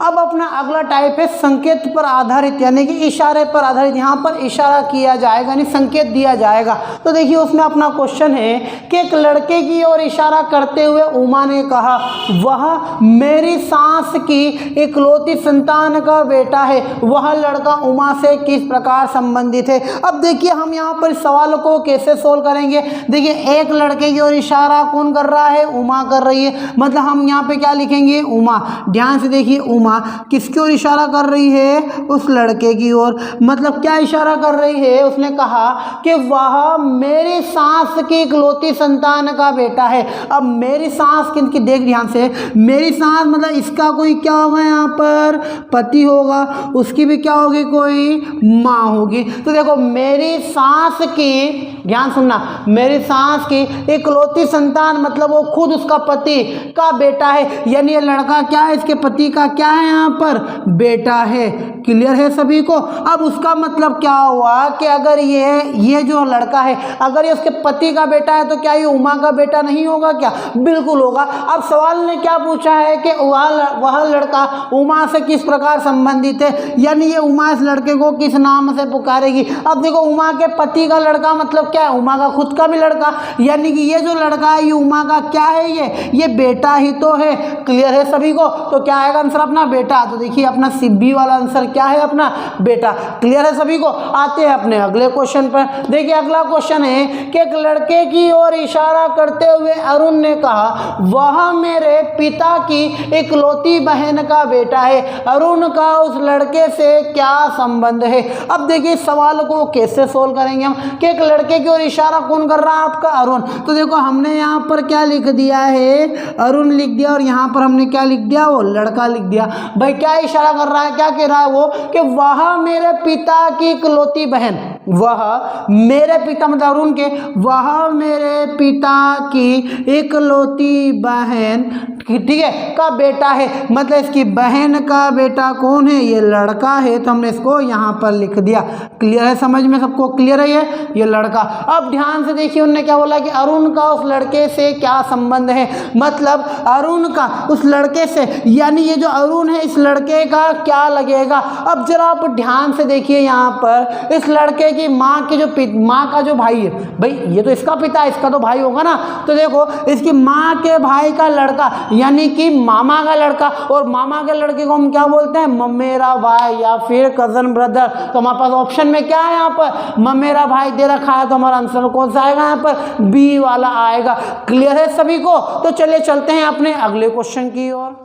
[SPEAKER 1] अब अपना अगला टाइप है संकेत पर आधारित, यानी कि इशारे पर आधारित। यहाँ पर इशारा किया जाएगा, यानी संकेत दिया जाएगा। तो देखिए उसमें अपना क्वेश्चन है कि एक लड़के की ओर इशारा करते हुए उमा ने कहा वह मेरी सास की इकलौती संतान का बेटा है, वह लड़का उमा से किस प्रकार संबंधित है। अब देखिए हम यहाँ पर सवाल को कैसे सोल्व करेंगे। देखिए एक लड़के की ओर इशारा कौन कर रहा है, उमा कर रही है, मतलब हम यहाँ पे क्या लिखेंगे, उमा। ध्यान से देखिए उमा किसकी ओर इशारा कर रही है, उस लड़के की ओर। मतलब क्या इशारा कर रही है, उसने कहा कि वह मेरी सास की इकलौती संतान का बेटा है। अब मेरी सास किनकी, देख ध्यान से, मेरी सास मतलब इसका कोई क्या होगा, यहाँ पर पति होगा, उसकी भी क्या होगी, कोई माँ होगी। तो देखो मेरी सास की, ध्यान सुनना, मेरी सास की इकलौती संतान मतलब वो खुद उसका पति का बेटा है, यानी ये लड़का क्या है, इसके पति का क्या है, यहाँ पर बेटा है। क्लियर है सभी को। अब उसका मतलब क्या हुआ कि अगर ये जो लड़का है अगर ये उसके पति का बेटा है तो क्या ये उमा का बेटा नहीं होगा क्या, बिल्कुल होगा। अब सवाल ने क्या पूछा है कि वह लड़का उमा से किस प्रकार संबंधित है, यानी ये उमा इस लड़के को किस नाम से पुकारेगी। अब देखो उमा के पति का लड़का मतलब क्या है, उमा का खुद का भी लड़का, यानी कि ये जो लड़का है ये उमा का क्या है, ये बेटा ही तो है। क्लियर है सभी को। तो क्या आएगा आंसर अपना, बेटा। तो देखिए अपना सिब्बी वाला आंसर क्या है, अपना बेटा। क्लियर है सभी को। आते हैं अपने अगले क्वेश्चन पर। देखिए अगला क्वेश्चन है कि एक लड़के की ओर इशारा करते हुए अरुण ने कहा वह मेरे पिता की इकलौती बहन का बेटा है, अरुण का उस लड़के से क्या संबंध है। अब देखिए सवाल को कैसे सोल्व करेंगे हम कि एक लड़के की ओर इशारा कौन कर रहा है, आपका अरुण। तो देखो हमने यहाँ पर क्या लिख दिया है, अरुण लिख दिया, और यहाँ पर हमने क्या लिख दिया, वो लड़का लिख दिया। भाई क्या इशारा कर रहा है, क्या कह रहा है वो कि वह मेरे पिता की इकलौती बहन, वह मेरे पिता मतलब अरुण के, वह मेरे पिता की इकलौती बहन, ठीक है, का बेटा है। मतलब इसकी बहन का बेटा कौन है, ये लड़का है। तो हमने इसको यहाँ पर लिख दिया। क्लियर है, समझ में सबको क्लियर है ये लड़का। अब ध्यान से देखिए उन्होंने क्या बोला कि अरुण का उस लड़के से क्या संबंध है, मतलब अरुण का उस लड़के से, यानी ये जो अरुण है इस लड़के का क्या लगेगा। अब जरा आप ध्यान से देखिए यहाँ पर इस लड़के की माँ के जो माँ का जो भाई है, भाई ये तो इसका पिता है, इसका तो भाई होगा ना। तो देखो इसकी माँ के भाई का लड़का यानी कि मामा का लड़का, और मामा के लड़के को हम क्या बोलते हैं, ममेरा भाई या फिर कजन ब्रदर। तो हमारे पास ऑप्शन में क्या है, यहाँ पर ममेरा भाई दे रखा है, तो हमारा आंसर कौन सा आएगा, यहाँ पर बी वाला आएगा। क्लियर है सभी को। तो चलिए चलते हैं अपने अगले क्वेश्चन की ओर।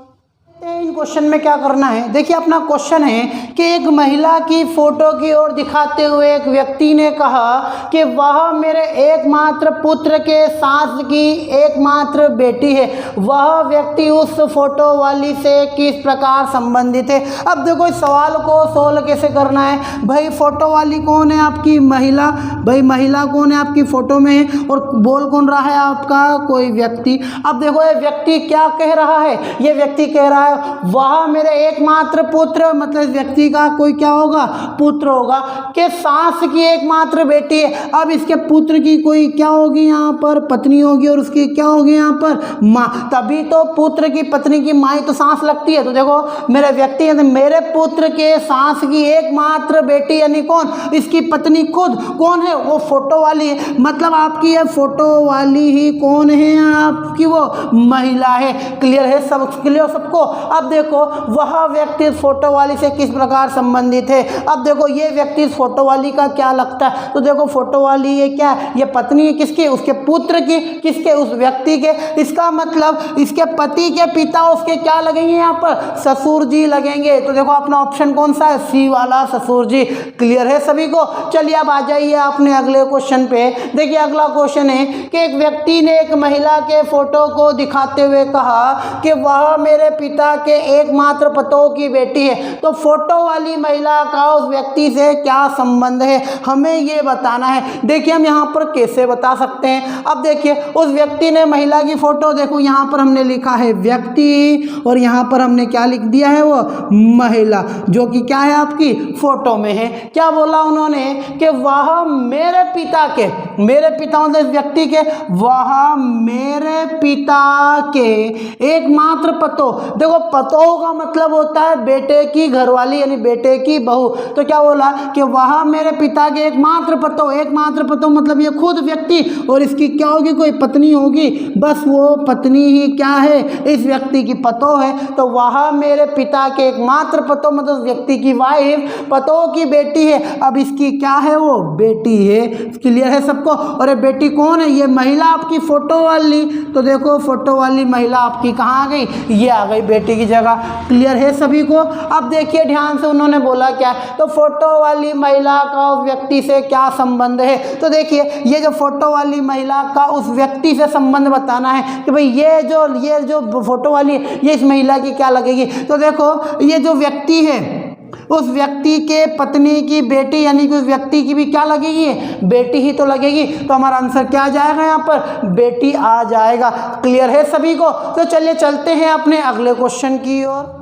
[SPEAKER 1] इन क्वेश्चन में क्या करना है। देखिए अपना क्वेश्चन है कि एक महिला की फोटो की ओर दिखाते हुए एक व्यक्ति ने कहा कि वह मेरे एकमात्र पुत्र के सास की एकमात्र बेटी है। वह व्यक्ति उस फोटो वाली से किस प्रकार संबंधित है। अब देखो इस सवाल को सोल्व कैसे करना है। भाई फोटो वाली कौन है आपकी महिला, भाई महिला कौन है आपकी फोटो में है और बोल कौन रहा है आपका कोई व्यक्ति। अब देखो ये व्यक्ति क्या कह रहा है, ये व्यक्ति कह रहा है वह मेरे एकमात्र पुत्र, मतलब व्यक्ति का कोई क्या होगा पुत्र होगा, के सास की एकमात्र बेटी है। अब इसके पुत्र की कोई क्या होगी यहाँ पर पत्नी होगी और उसकी क्या होगी यहाँ पर माँ, तभी तो पुत्र की पत्नी की माँ ही तो सास लगती है। तो देखो मेरे व्यक्ति है मेरे पुत्र के सास की एकमात्र बेटी यानी कौन, इसकी पत्नी खुद कौन है वो फोटो वाली है। मतलब आपकी ये फोटो वाली ही कौन है आपकी वो महिला है। क्लियर है सब, क्लियर सबको। अब देखो वह व्यक्ति इस फोटो वाली से किस प्रकार संबंधित है। अब देखो ये व्यक्ति इस फोटो वाली का क्या लगता है। तो देखो फोटो वाली ये क्या, ये पत्नी है किसकी, उसके पुत्र की, किसके उस व्यक्ति के। इसका मतलब इसके पति के पिता उसके क्या लगेंगे यहाँ पर ससुर जी लगेंगे। तो देखो अपना ऑप्शन कौन सा है सी वाला ससुर जी। क्लियर है सभी को। चलिए अब आ जाइए अपने अगले क्वेश्चन पे। देखिए अगला क्वेश्चन है कि एक व्यक्ति ने एक महिला के फोटो को दिखाते हुए कहा कि वह मेरे पिता के एकमात्र पतों की बेटी है। तो फोटो वाली महिला का उस व्यक्ति से क्या संबंध है हमें ये बताना है। देखिए हम यहाँ पर कैसे बता सकते हैं। अब देखिए उस व्यक्ति ने महिला की फोटो, देखो यहाँ पर हमने लिखा है व्यक्ति और यहाँ पर हमने क्या लिख दिया है वो महिला, जो कि क्या है आपकी फोटो में है। क्या बोला उन्होंने कि वह मेरे पिता के, मेरे पिता मतलब व्यक्ति के, वह मेरे पिता के एकमात्र पतो। देखो पतों का मतलब होता है बेटे की घरवाली यानी बेटे की बहू। तो क्या बोला कि वह मेरे पिता के एकमात्र पतो, एकमात्र पतो मतलब ये खुद व्यक्ति और इसकी क्या होगी कोई पत्नी होगी, बस वो पत्नी ही क्या है इस व्यक्ति की पतो है। तो वह मेरे पिता के एकमात्र पतो मतलब व्यक्ति की वाइफ पतो की बेटी है। अब इसकी क्या है वो बेटी है। क्लियर है सबको। और ये बेटी कौन है, ये महिला आपकी फोटो वाली। तो देखो फोटो वाली महिला आपकी कहाँ आ गई, ये आ गई बेटी की जगह। क्लियर है सभी को। अब देखिए ध्यान से उन्होंने बोला क्या, तो फोटो वाली महिला का उस व्यक्ति से क्या संबंध है। तो देखिए ये जो फोटो वाली महिला का उस व्यक्ति से संबंध बताना है कि भाई ये जो फोटो वाली ये इस महिला की क्या लगेगी। तो देखो ये जो व्यक्ति है उस व्यक्ति के पत्नी की बेटी यानी कि उस व्यक्ति की भी क्या लगेगी बेटी ही तो लगेगी। तो हमारा आंसर क्या आ जाएगा यहाँ पर बेटी आ जाएगा। क्लियर है सभी को। तो चलिए चलते हैं अपने अगले क्वेश्चन की ओर।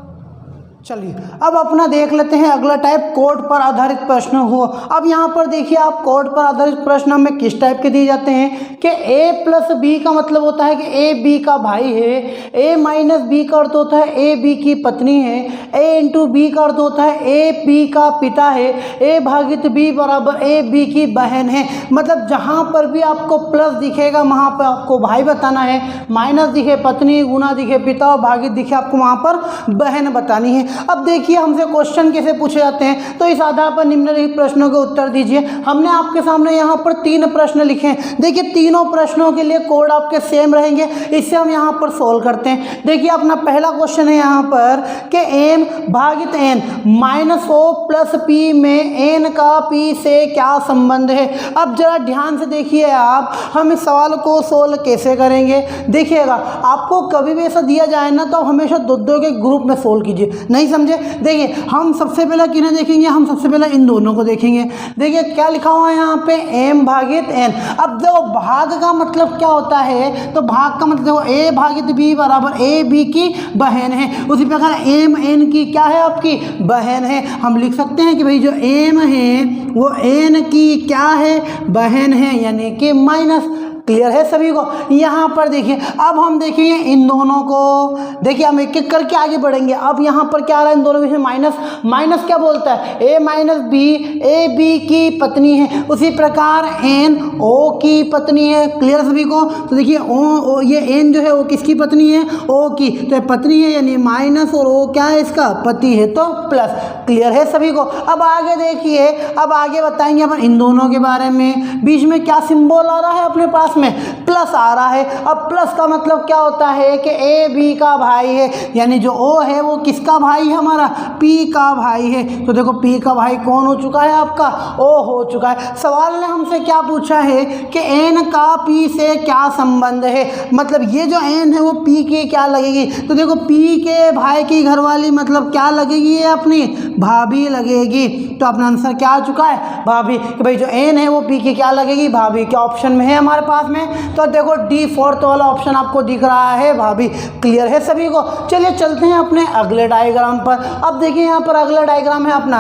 [SPEAKER 1] चलिए अब अपना देख लेते हैं अगला टाइप कोड पर आधारित प्रश्न हो। अब यहाँ पर देखिए आप कोड पर आधारित प्रश्न में किस टाइप के दिए जाते हैं कि a प्लस बी का मतलब होता है कि a b का भाई है, a माइनस बी का अर्थ होता है a b की पत्नी है, a इंटू बी का अर्थ होता है a b का पिता है, a भागित b बराबर a b की बहन है। मतलब जहाँ पर भी आपको प्लस दिखेगा वहाँ पर आपको भाई बताना है, माइनस दिखे पत्नी, गुना दिखे पिता और भागित दिखे आपको वहाँ पर बहन बतानी है। अब देखिए हमसे क्वेश्चन कैसे पूछे जाते हैं। तो इस आधार पर निम्नलिखित प्रश्नों के उत्तर दीजिए। हमने आपके सामने यहाँ पर 3 प्रश्न लिखे हैं। देखिए तीनों प्रश्नों के लिए कोड आपके सेम रहेंगे। इससे हम यहाँ पर सोल्व करते हैं। देखिए अपना पहला क्वेश्चन है यहाँ पर कि m भागित n minus O plus P में n का p से क्या संबंध है। अब जरा ध्यान से देखिए आप, हम इस सवाल को सोल्व कैसे करेंगे। देखिएगा आपको कभी भी ऐसा दिया जाए ना तो हमेशा दो के ग्रुप में सोल्व कीजिए। नहीं समझे, देखिए हम सबसे पहले किन्हें देखेंगे, हम सबसे पहले इन दोनों को देखेंगे। देखिए क्या लिखा हुआ है यहाँ पे m भागित n। अब देखो भाग का मतलब क्या होता है, तो भाग का मतलब देखो a भागित b बराबर a b की बहन है। उसी प्रकार m n की क्या है आपकी बहन है। हम लिख सकते हैं कि भाई जो m है वो n की क्या है बहन है यानी कि माइनस। क्लियर है सभी को। यहाँ पर देखिए अब हम देखेंगे इन दोनों को। देखिए हम एक एक करके आगे बढ़ेंगे। अब यहाँ पर क्या आ रहा है इन दोनों में माइनस, माइनस क्या बोलता है a minus B, A B की पत्नी है। उसी प्रकार n o की पत्नी है। क्लियर सभी को। तो देखिए o ये n जो है वो किसकी पत्नी है o की, तो ये पत्नी है यानी माइनस और o क्या है इसका पति है तो प्लस। क्लियर है सभी को। अब आगे देखिए, अब आगे बताएंगे अपन इन दोनों के बारे में। बीच में क्या सिंबल आ रहा है अपने पास में प्लस आ रहा है। अब प्लस का मतलब क्या होता है कि ए बी का भाई है, यानी जो ओ है वो किसका भाई है, हमारा पी का भाई है। तो देखो पी का भाई कौन हो चुका है, आपका ओ हो चुका है। सवाल ने हमसे क्या पूछा है कि एन का पी से क्या संबंध है, मतलब ये जो एन है वो पी की क्या लगेगी। तो देखो पी के भाई की घरवाली मतलब क्या लगेगी, ये अपनी भाभी लगेगी। तो अपना आंसर क्या आ चुका है, भाभी। कि भाई जो एन है वो पी की क्या लगेगी, भाभी। क्या ऑप्शन में है हमारे पास में, तो देखो डी फोर्थ वाला ऑप्शन आपको दिख रहा है, भाभी। क्लियर है सभी को। चलिए चलते हैं अपने अगले डायग्राम पर। अब देखिए यहाँ पर अगला डायग्राम है अपना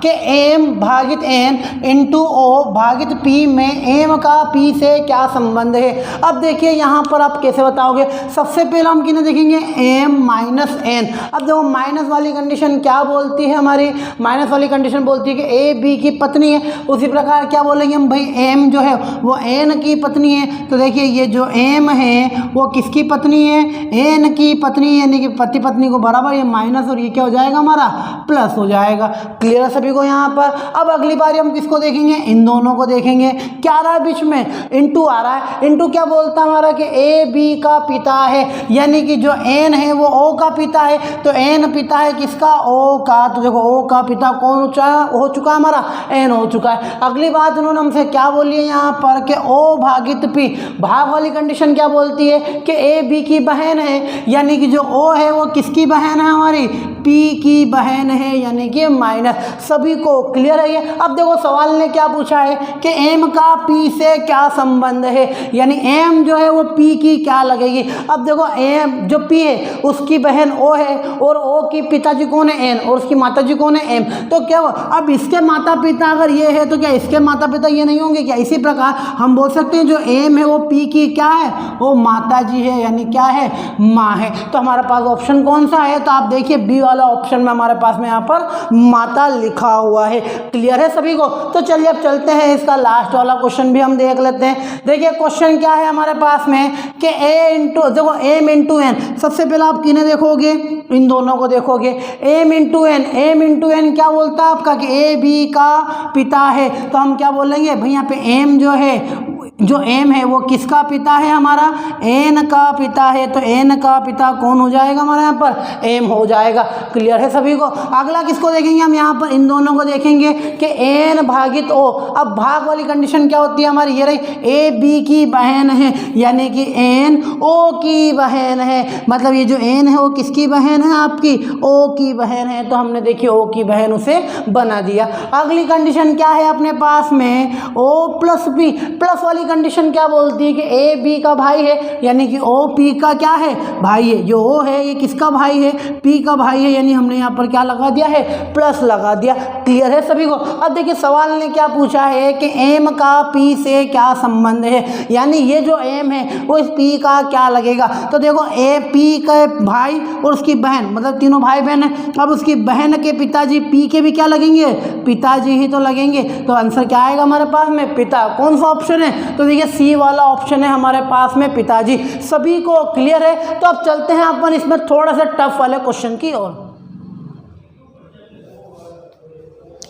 [SPEAKER 1] कि एम भागित एन इंटू ओ भागित पी में एम का पी से क्या संबंध है। अब देखिए यहाँ पर आप कैसे बताओगे। सबसे पहले हम किन्हें देखेंगे, एम माइनस एन। अब देखो माइनस वाली कंडीशन क्या बोलती है, हमारी माइनस वाली कंडीशन बोलती है कि ए बी की पत्नी है। उसी प्रकार क्या बोलेंगे हम, भाई एम जो है वो एन की पत्नी है। तो देखिए ये जो एम है वो किसकी पत्नी है, एन की पत्नी, यानी कि पति पत्नी को बराबर, ये माइनस और ये क्या हो जाएगा हमारा प्लस हो जाएगा। क्लियर है सभी को यहाँ पर। अब अगली बार हम किसको देखेंगे, इन दोनों को देखेंगे। क्या आ रहा है बीच में, इनटू आ रहा है। इनटू क्या बोलता है हमारा कि ए बी का पिता है, यानी कि जो एन है वो ओ का पिता है। तो एन पिता है किसका, ओ का। तो देखो ओ का पिता कौन हो चुका है हमारा, एन हो चुका है। अगली बात उन्होंने हमसे क्या बोली है यहाँ पर कि ओ भागित पी। भाग वाली कंडीशन क्या बोलती है कि ए बी की बहन है, यानी कि जो ओ है वो किसकी बहन है, हमारी पी की बहन है, यानी कि माइनस। सभी को क्लियर है ये। अब देखो सवाल ने क्या पूछा है कि एम का पी से क्या संबंध है, यानी एम जो है वो पी की क्या लगेगी। अब देखो एम जो पी है उसकी बहन ओ है, और ओ की पिताजी कौन है, एन, और उसकी माताजी कौन है, एम। तो क्या अब इसके माता पिता अगर ये है तो क्या इसके माता पिता ये नहीं होंगे क्या। इसी प्रकार हम बोल सकते हैं जो एम है वो पी की क्या है, वो माता जी है, यानी क्या है, माँ है। तो हमारे पास ऑप्शन कौन सा है, तो आप देखिए बी वाला ऑप्शन में हमारे पास में यहाँ पर माता लिखा हुआ है। क्लियर है सभी को। तो चलिए अब चलते हैं, इसका लास्ट वाला क्वेश्चन भी हम देख लेते हैं। देखिए क्वेश्चन क्या है हमारे पास में कि ए इंटू, देखो एम इंटू एन। सबसे पहले आप किन्हें देखोगे, इन दोनों को देखोगे। M into N, M into N क्या बोलता है आपका कि ए बी का पिता है। तो हम क्या बोलेंगे भाई, यहाँ पे एम जो है, जो एम है वो किसका पिता है, हमारा एन का पिता है। तो एन का पिता कौन हो जाएगा हमारे यहाँ पर, एम हो जाएगा। क्लियर है सभी को। अगला किसको देखेंगे हम, यहाँ पर इन दोनों को देखेंगे कि एन भागित ओ। अब भाग वाली कंडीशन क्या होती है हमारी, ये रही ए बी की बहन है, यानी कि एन ओ की बहन है। मतलब ये जो एन है वो किसकी बहन है, आपकी ओ की बहन है। तो हमने देखिए ओ की बहन उसे बना दिया। अगली कंडीशन क्या है अपने पास में, ओ प्लस बी। प्लस वाली कंडीशन क्या बोलती है कि ए बी का भाई है, यानी कि ओ पी का क्या है, भाई है। जो ओ है ये किसका भाई है, पी का भाई है, यानी हमने यहाँ पर क्या लगा दिया है, प्लस लगा दिया। क्लियर है सभी को। अब देखिए सवाल ने क्या पूछा है कि एम का पी से क्या संबंध है, यानी ये जो एम है वो इस पी का क्या लगेगा। तो देखो ए पी का भाई और उसकी बहन, मतलब तीनों भाई बहन है। अब उसकी बहन के पिताजी पी के भी क्या लगेंगे, पिताजी ही तो लगेंगे। तो आंसर क्या आएगा हमारे पास में, पिता। कौन सा ऑप्शन है, तो देखिए सी वाला ऑप्शन है हमारे पास में, पिताजी। सभी को क्लियर है। तो अब चलते हैं अपन इसमें थोड़ा सा टफ वाले क्वेश्चन की ओर।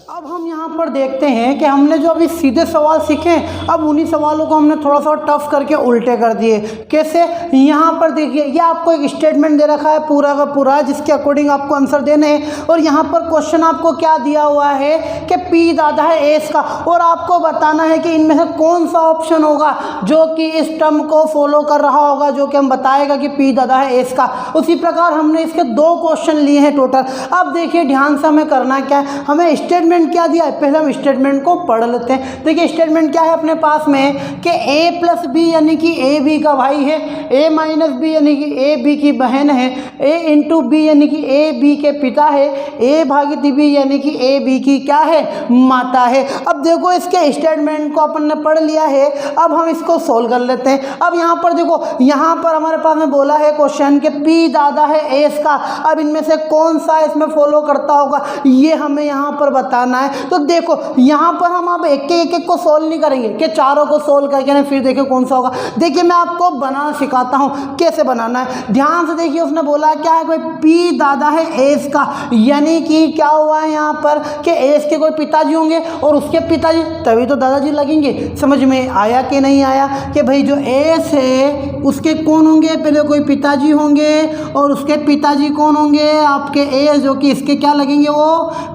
[SPEAKER 1] अब हम यहाँ पर देखते हैं कि हमने जो अभी सीधे सवाल सीखे, अब उन्हीं सवालों को हमने थोड़ा सा टफ करके उल्टे कर दिए। कैसे, यहाँ पर देखिए ये आपको एक स्टेटमेंट दे रखा है पूरा का पूरा, जिसके अकॉर्डिंग आपको आंसर देने हैं। और यहाँ पर क्वेश्चन आपको क्या दिया हुआ है कि पी दादा है एस का, और आपको बताना है कि इनमें से कौन सा ऑप्शन होगा जो कि इस टर्म को फॉलो कर रहा होगा, जो कि हम बताएगा कि पी दादा है एस का। उसी प्रकार हमने इसके 2 क्वेश्चन लिए हैं टोटल। अब देखिए ध्यान से हमें करना क्या है, हमें स्टेटमेंट क्या दिया है, पहले हम स्टेटमेंट को पढ़ लेते हैं। देखिए स्टेटमेंट क्या है अपने पास में कि ए प्लस बी यानी कि ए बी का भाई है, ए माइनस बी यानी कि ए बी की बहन है, ए इंटू बी यानी कि ए बी के पिता है, ए भागित बी यानी कि ए बी की क्या है, माता है। अब देखो इसके स्टेटमेंट को अपन ने पढ़ लिया है, अब हम इसको सोल्व कर लेते हैं। अब यहाँ पर देखो, यहाँ पर हमारे पास में बोला है क्वेश्चन के पी दादा है एस का। अब इनमें से कौन सा इसमें फॉलो करता होगा, ये हमें यहाँ पर बताना करना है। तो देखो यहाँ पर हम अब एक को सोल्व नहीं करेंगे कि चारों को सोल्व करके ना फिर देखिए कौन सा होगा। देखिए मैं आपको बनाना सिखाता हूँ कैसे बनाना है। ध्यान से देखिए, उसने बोला क्या है, कोई पी दादा है एस का, यानी कि क्या हुआ है यहाँ पर कि एस के कोई पिताजी होंगे और उसके पिताजी, तभी तो दादाजी लगेंगे। समझ में आया कि नहीं आया कि भाई जो एस है उसके कौन होंगे, पहले कोई पिताजी होंगे और उसके पिताजी कौन होंगे आपके एस, जो कि इसके क्या लगेंगे वो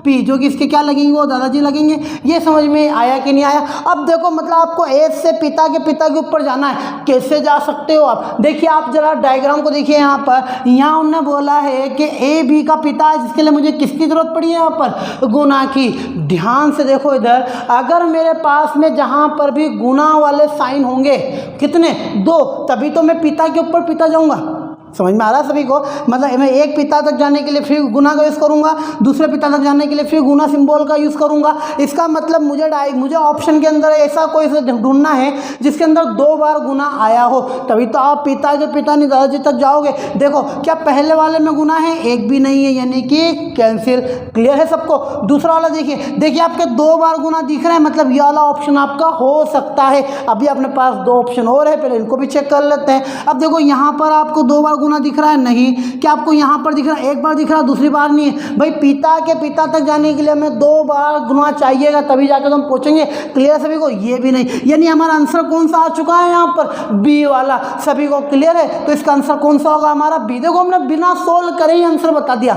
[SPEAKER 1] पी, जो कि इसके क्या लगेंगे वो दादाजी लगेंगे। ये समझ में आया कि नहीं आया। अब देखो मतलब आपको एस से पिता के ऊपर जाना है, कैसे जा सकते हो आप। देखिए आप जरा डायग्राम को देखिए, यहाँ पर यहाँ उन्होंने बोला है कि ए बी का पिता है, जिसके लिए मुझे किसकी जरूरत पड़ी है यहाँ पर, गुना की। ध्यान से देखो इधर, अगर मेरे पास में जहाँ पर भी गुना वाले साइन होंगे, कितने, दो, तभी तो मैं पिता के ऊपर पिता जाऊँगा। समझ में आ रहा है सभी को। मतलब मैं एक पिता तक जाने के लिए फिर गुना का यूज़ करूंगा, दूसरे पिता तक जाने के लिए फिर गुना सिंबल का यूज़ करूंगा। इसका मतलब मुझे ऑप्शन के अंदर ऐसा कोई ढूंढना है जिसके अंदर 2 बार गुना आया हो, तभी तो आप पिता के पिता नहीं दादाजी तक जाओगे। देखो क्या पहले वाले में गुना है, एक भी नहीं है, यानी कि कैंसिल। क्लियर है सबको। दूसरा वाला देखिए आपके 2 बार गुना दिख रहा है, मतलब ये वाला ऑप्शन आपका हो सकता है। अभी अपने पास 2 ऑप्शन और है, पहले इनको भी चेक कर लेते हैं। अब देखो यहाँ पर आपको 2 बार गुना दिख रहा है, नहीं। क्या आपको यहाँ पर दिख रहा है, एक बार दिख रहा है, दूसरी बार नहीं है। भाई पिता के पिता तक जाने के लिए हमें 2 बार गुना चाहिएगा, तभी जाकर हम पहुँचेंगे। क्लियर सभी को, ये भी नहीं, यानी हमारा आंसर कौन सा आ चुका है यहाँ पर, बी वाला। सभी को क्लियर है। तो इसका आंसर कौन सा होगा हमारा, बी। देखो हमने बिना सोल्व करे ही आंसर बता दिया।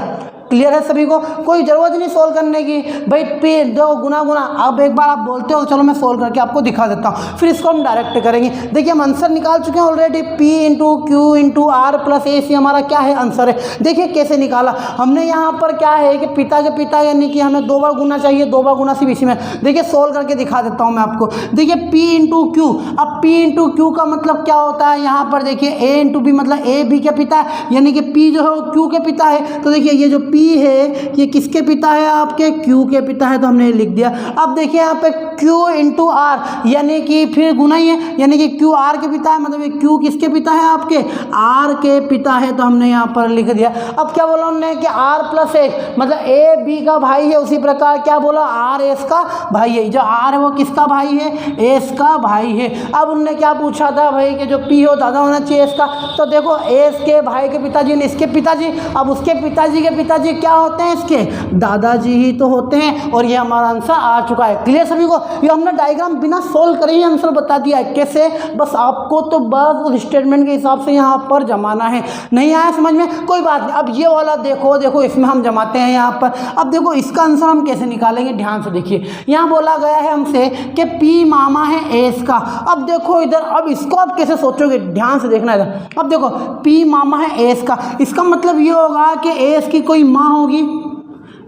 [SPEAKER 1] क्लियर है सभी को, कोई ज़रूरत नहीं सोल्व करने की। भाई पी दो गुना। अब एक बार आप बोलते हो, चलो मैं सोल्व करके आपको दिखा देता हूँ, फिर इसको हम डायरेक्ट करेंगे। देखिए हम आंसर निकाल चुके हैं already, P into Q into R plus A C हमारा क्या है, आंसर है। देखिए कैसे निकाला हमने। यहाँ पर क्या है कि पिता के पिता, यानी कि हमें 2 बार गुना चाहिए, 2 बार गुना सिर्फ इसी में। देखिए सोल्व करके दिखा देता हूँ मैं आपको। देखिए P इंटू क्यू, अब P इंटू क्यू का मतलब क्या होता है, यहाँ पर देखिए A इंटू बी, मतलब ए बी के पिता है, यानी कि P जो है वो क्यू के पिता है। तो देखिए ये जो P है ये किसके पिता है, आपके Q के पिता है, तो हमने लिख दिया। अब देखिए यहाँ पे Q इंटू आर, यानी कि फिर गुना ही है, यानी कि Q आर के पिता है, मतलब Q किसके पिता है, आपके R के पिता है, तो हमने यहाँ पर लिख दिया। अब क्या बोला उन्होंने कि R प्लस एक, मतलब A B का भाई है, उसी प्रकार क्या बोला, R S का भाई है। जो R है वो किसका भाई है, S का भाई है। अब उन्होंने क्या पूछा था भाई कि जो P हो दादा होना चाहिए S का, तो देखो S के भाई के पिताजी ने इसके पिताजी, अब उसके पिताजी के पिताजी क्या होते हैं, इसके दादाजी ही तो होते हैं। और ये हमारा आंसर आ चुका है। क्लियर सभी को। ये हमने डायग्राम बिना सोल्व करे ही आंसर बता दिया है। कैसे, बस आपको तो बस उस स्टेटमेंट के हिसाब से यहाँ पर जमाना है। नहीं आया समझ में, कोई बात नहीं। अब ये वाला देखो इसमें हम जमाते हैं यहाँ पर। अब देखो इसका आंसर हम कैसे निकालेंगे, ध्यान से देखिए। यहाँ बोला गया है हमसे कि P मामा है एस का। अब देखो इधर, अब इसको आप कैसे सोचोगे, ध्यान से देखना इधर। अब देखो P मामा है एस का, इसका मतलब ये होगा कि एस की कोई माँ होगी।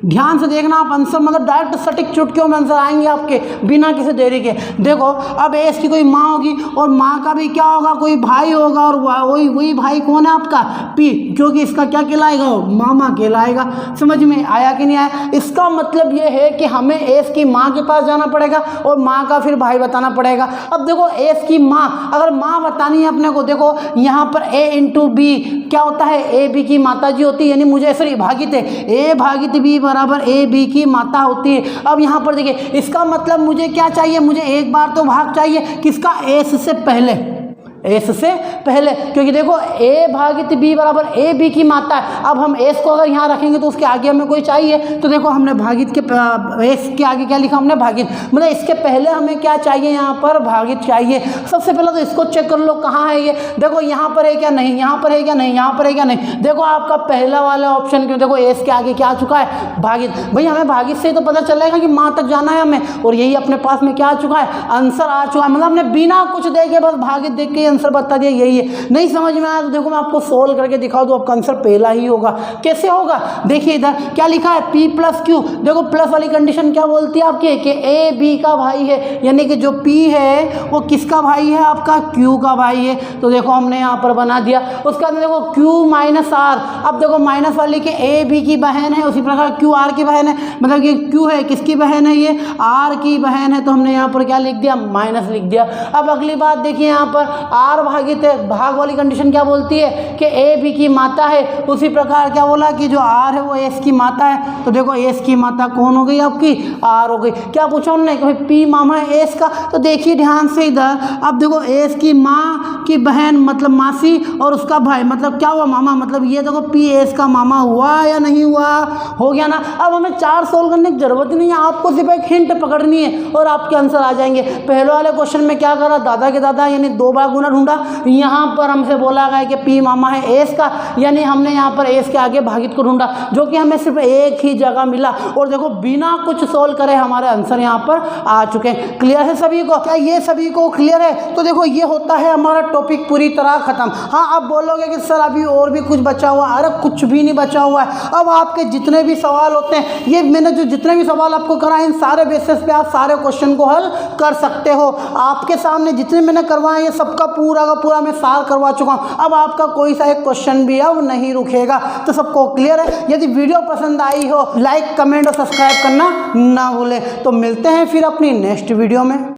[SPEAKER 1] ध्यान से देखना आप, आंसर मतलब डायरेक्ट सटीक चुटकियों में आंसर आएंगे आपके, बिना किसी देरी के। देखो अब एस की कोई माँ होगी और माँ का भी क्या होगा, कोई भाई होगा, और वही भाई कौन है आपका, P, क्योंकि इसका क्या कहलाएगा, मामा कहलाएगा। समझ में आया कि नहीं आया। इसका मतलब ये है कि हमें एस की माँ के पास जाना पड़ेगा और माँ का फिर भाई बताना पड़ेगा। अब देखो एस की माँ, अगर माँ बतानी है अपने को, देखो यहाँ पर A इंटू बी क्या होता है, ए बी की माता जी होती है, यानी मुझे सॉरी भागित है, ए भागित बी बराबर ए बी की माता होती है। अब यहाँ पर देखिए इसका मतलब मुझे क्या चाहिए, मुझे एक बार तो भाग चाहिए, किसका, एस से पहले, एस से पहले, क्योंकि देखो ए भागित बी बराबर ए बी की माता है। अब हम एस को अगर यहाँ रखेंगे तो उसके आगे हमें कोई चाहिए, तो देखो हमने भागित के एस के आगे क्या लिखा हमने, भागित, मतलब इसके पहले हमें क्या चाहिए, यहाँ पर भागित चाहिए। सबसे पहले तो इसको चेक कर लो कहाँ है ये, देखो यहाँ पर है क्या, नहीं, यहाँ पर है क्या, नहीं, यहाँ पर है क्या, नहीं। देखो आपका पहला वाला ऑप्शन क्यों, देखो एस के आगे क्या आ चुका है, भागित। भाई हमें भागित से तो पता चलेगा कि माँ तक जाना है हमें, और यही अपने पास में क्या आ चुका है, आंसर आ चुका है। मतलब हमने बिना कुछ देखे बस भागित देख के आंसर बता दिया, यही है। नहीं समझ में आया तो देखो मैं आपको सोल्व करके दिखा दूं, आपका आंसर पहला ही होगा। कैसे होगा, देखिए इधर क्या लिखा है, P प्लस क्यू। देखो प्लस वाली कंडीशन क्या बोलती है आपकी, कि ए बी का भाई है, यानी कि जो P है वो किसका भाई है, आपका Q का भाई है। तो देखो हमने यहाँ पर बना दिया। उसके बाद देखो Q माइनस आर, अब देखो माइनस वाली के ए बी की बहन है, उसी प्रकार Q आर की बहन है, मतलब कि Q है किसकी बहन है, ये R की बहन है, तो हमने यहाँ पर क्या लिख दिया, माइनस लिख दिया। अब अगली बात देखिए यहाँ पर आर भागित भाग वाली कंडीशन क्या बोलती है कि ए बी की माता है, उसी प्रकार क्या बोला कि जो आर है वो एस की माता है। तो देखो एस की माता कौन हो गई आपकी, आर हो गई। क्या पूछा उन्होंने कि भाई पी मामा है एस का, तो देखिए ध्यान से इधर, अब देखो एस की माँ की बहन मतलब मासी और उसका भाई मतलब क्या हुआ, मामा, मतलब ये देखो पी एस का मामा हुआ या नहीं हुआ, हो गया ना। अब हमें 4 सोल्व करने की जरूरत नहीं है, आपको सिर्फ एक हिंट पकड़नी है और आपके आंसर आ जाएंगे। पहले वाले क्वेश्चन में क्या करा, दादा के दादा यानी 2 बार गुना ढूंढा, यहाँ पर हमसे बोला गया कि पी मामा है एस का, यानी हमने यहाँ पर एस के आगे भागित को ढूंढा, जो कि हमें सिर्फ एक ही जगह मिला और देखो बिना कुछ सोल्व करे हमारे आंसर यहाँ पर आ चुके हैं। क्लियर है सभी को, क्या ये सभी को क्लियर है? तो देखो ये होता है हमारा टॉपिक पूरी तरह खत्म। हाँ, आप बोलोगे कि सर अभी और भी कुछ बचा हुआ, अरे कुछ भी नहीं बचा हुआ है। अब आपके जितने भी सवाल होते हैं, ये मैंने जो जितने भी सवाल आपको कराए, इन सारे बेसिस पे आप सारे क्वेश्चन को हल कर सकते हो। आपके सामने जितने मैंने करवाए ये सबका पूरा का पूरा मैं सार करवा चुका हूँ। अब आपका कोई सा एक क्वेश्चन भी अब नहीं रुकेगा। तो सबको क्लियर है? यदि वीडियो पसंद आई हो लाइक कमेंट और सब्सक्राइब करना ना भूलें। तो मिलते हैं फिर अपनी नेक्स्ट वीडियो में।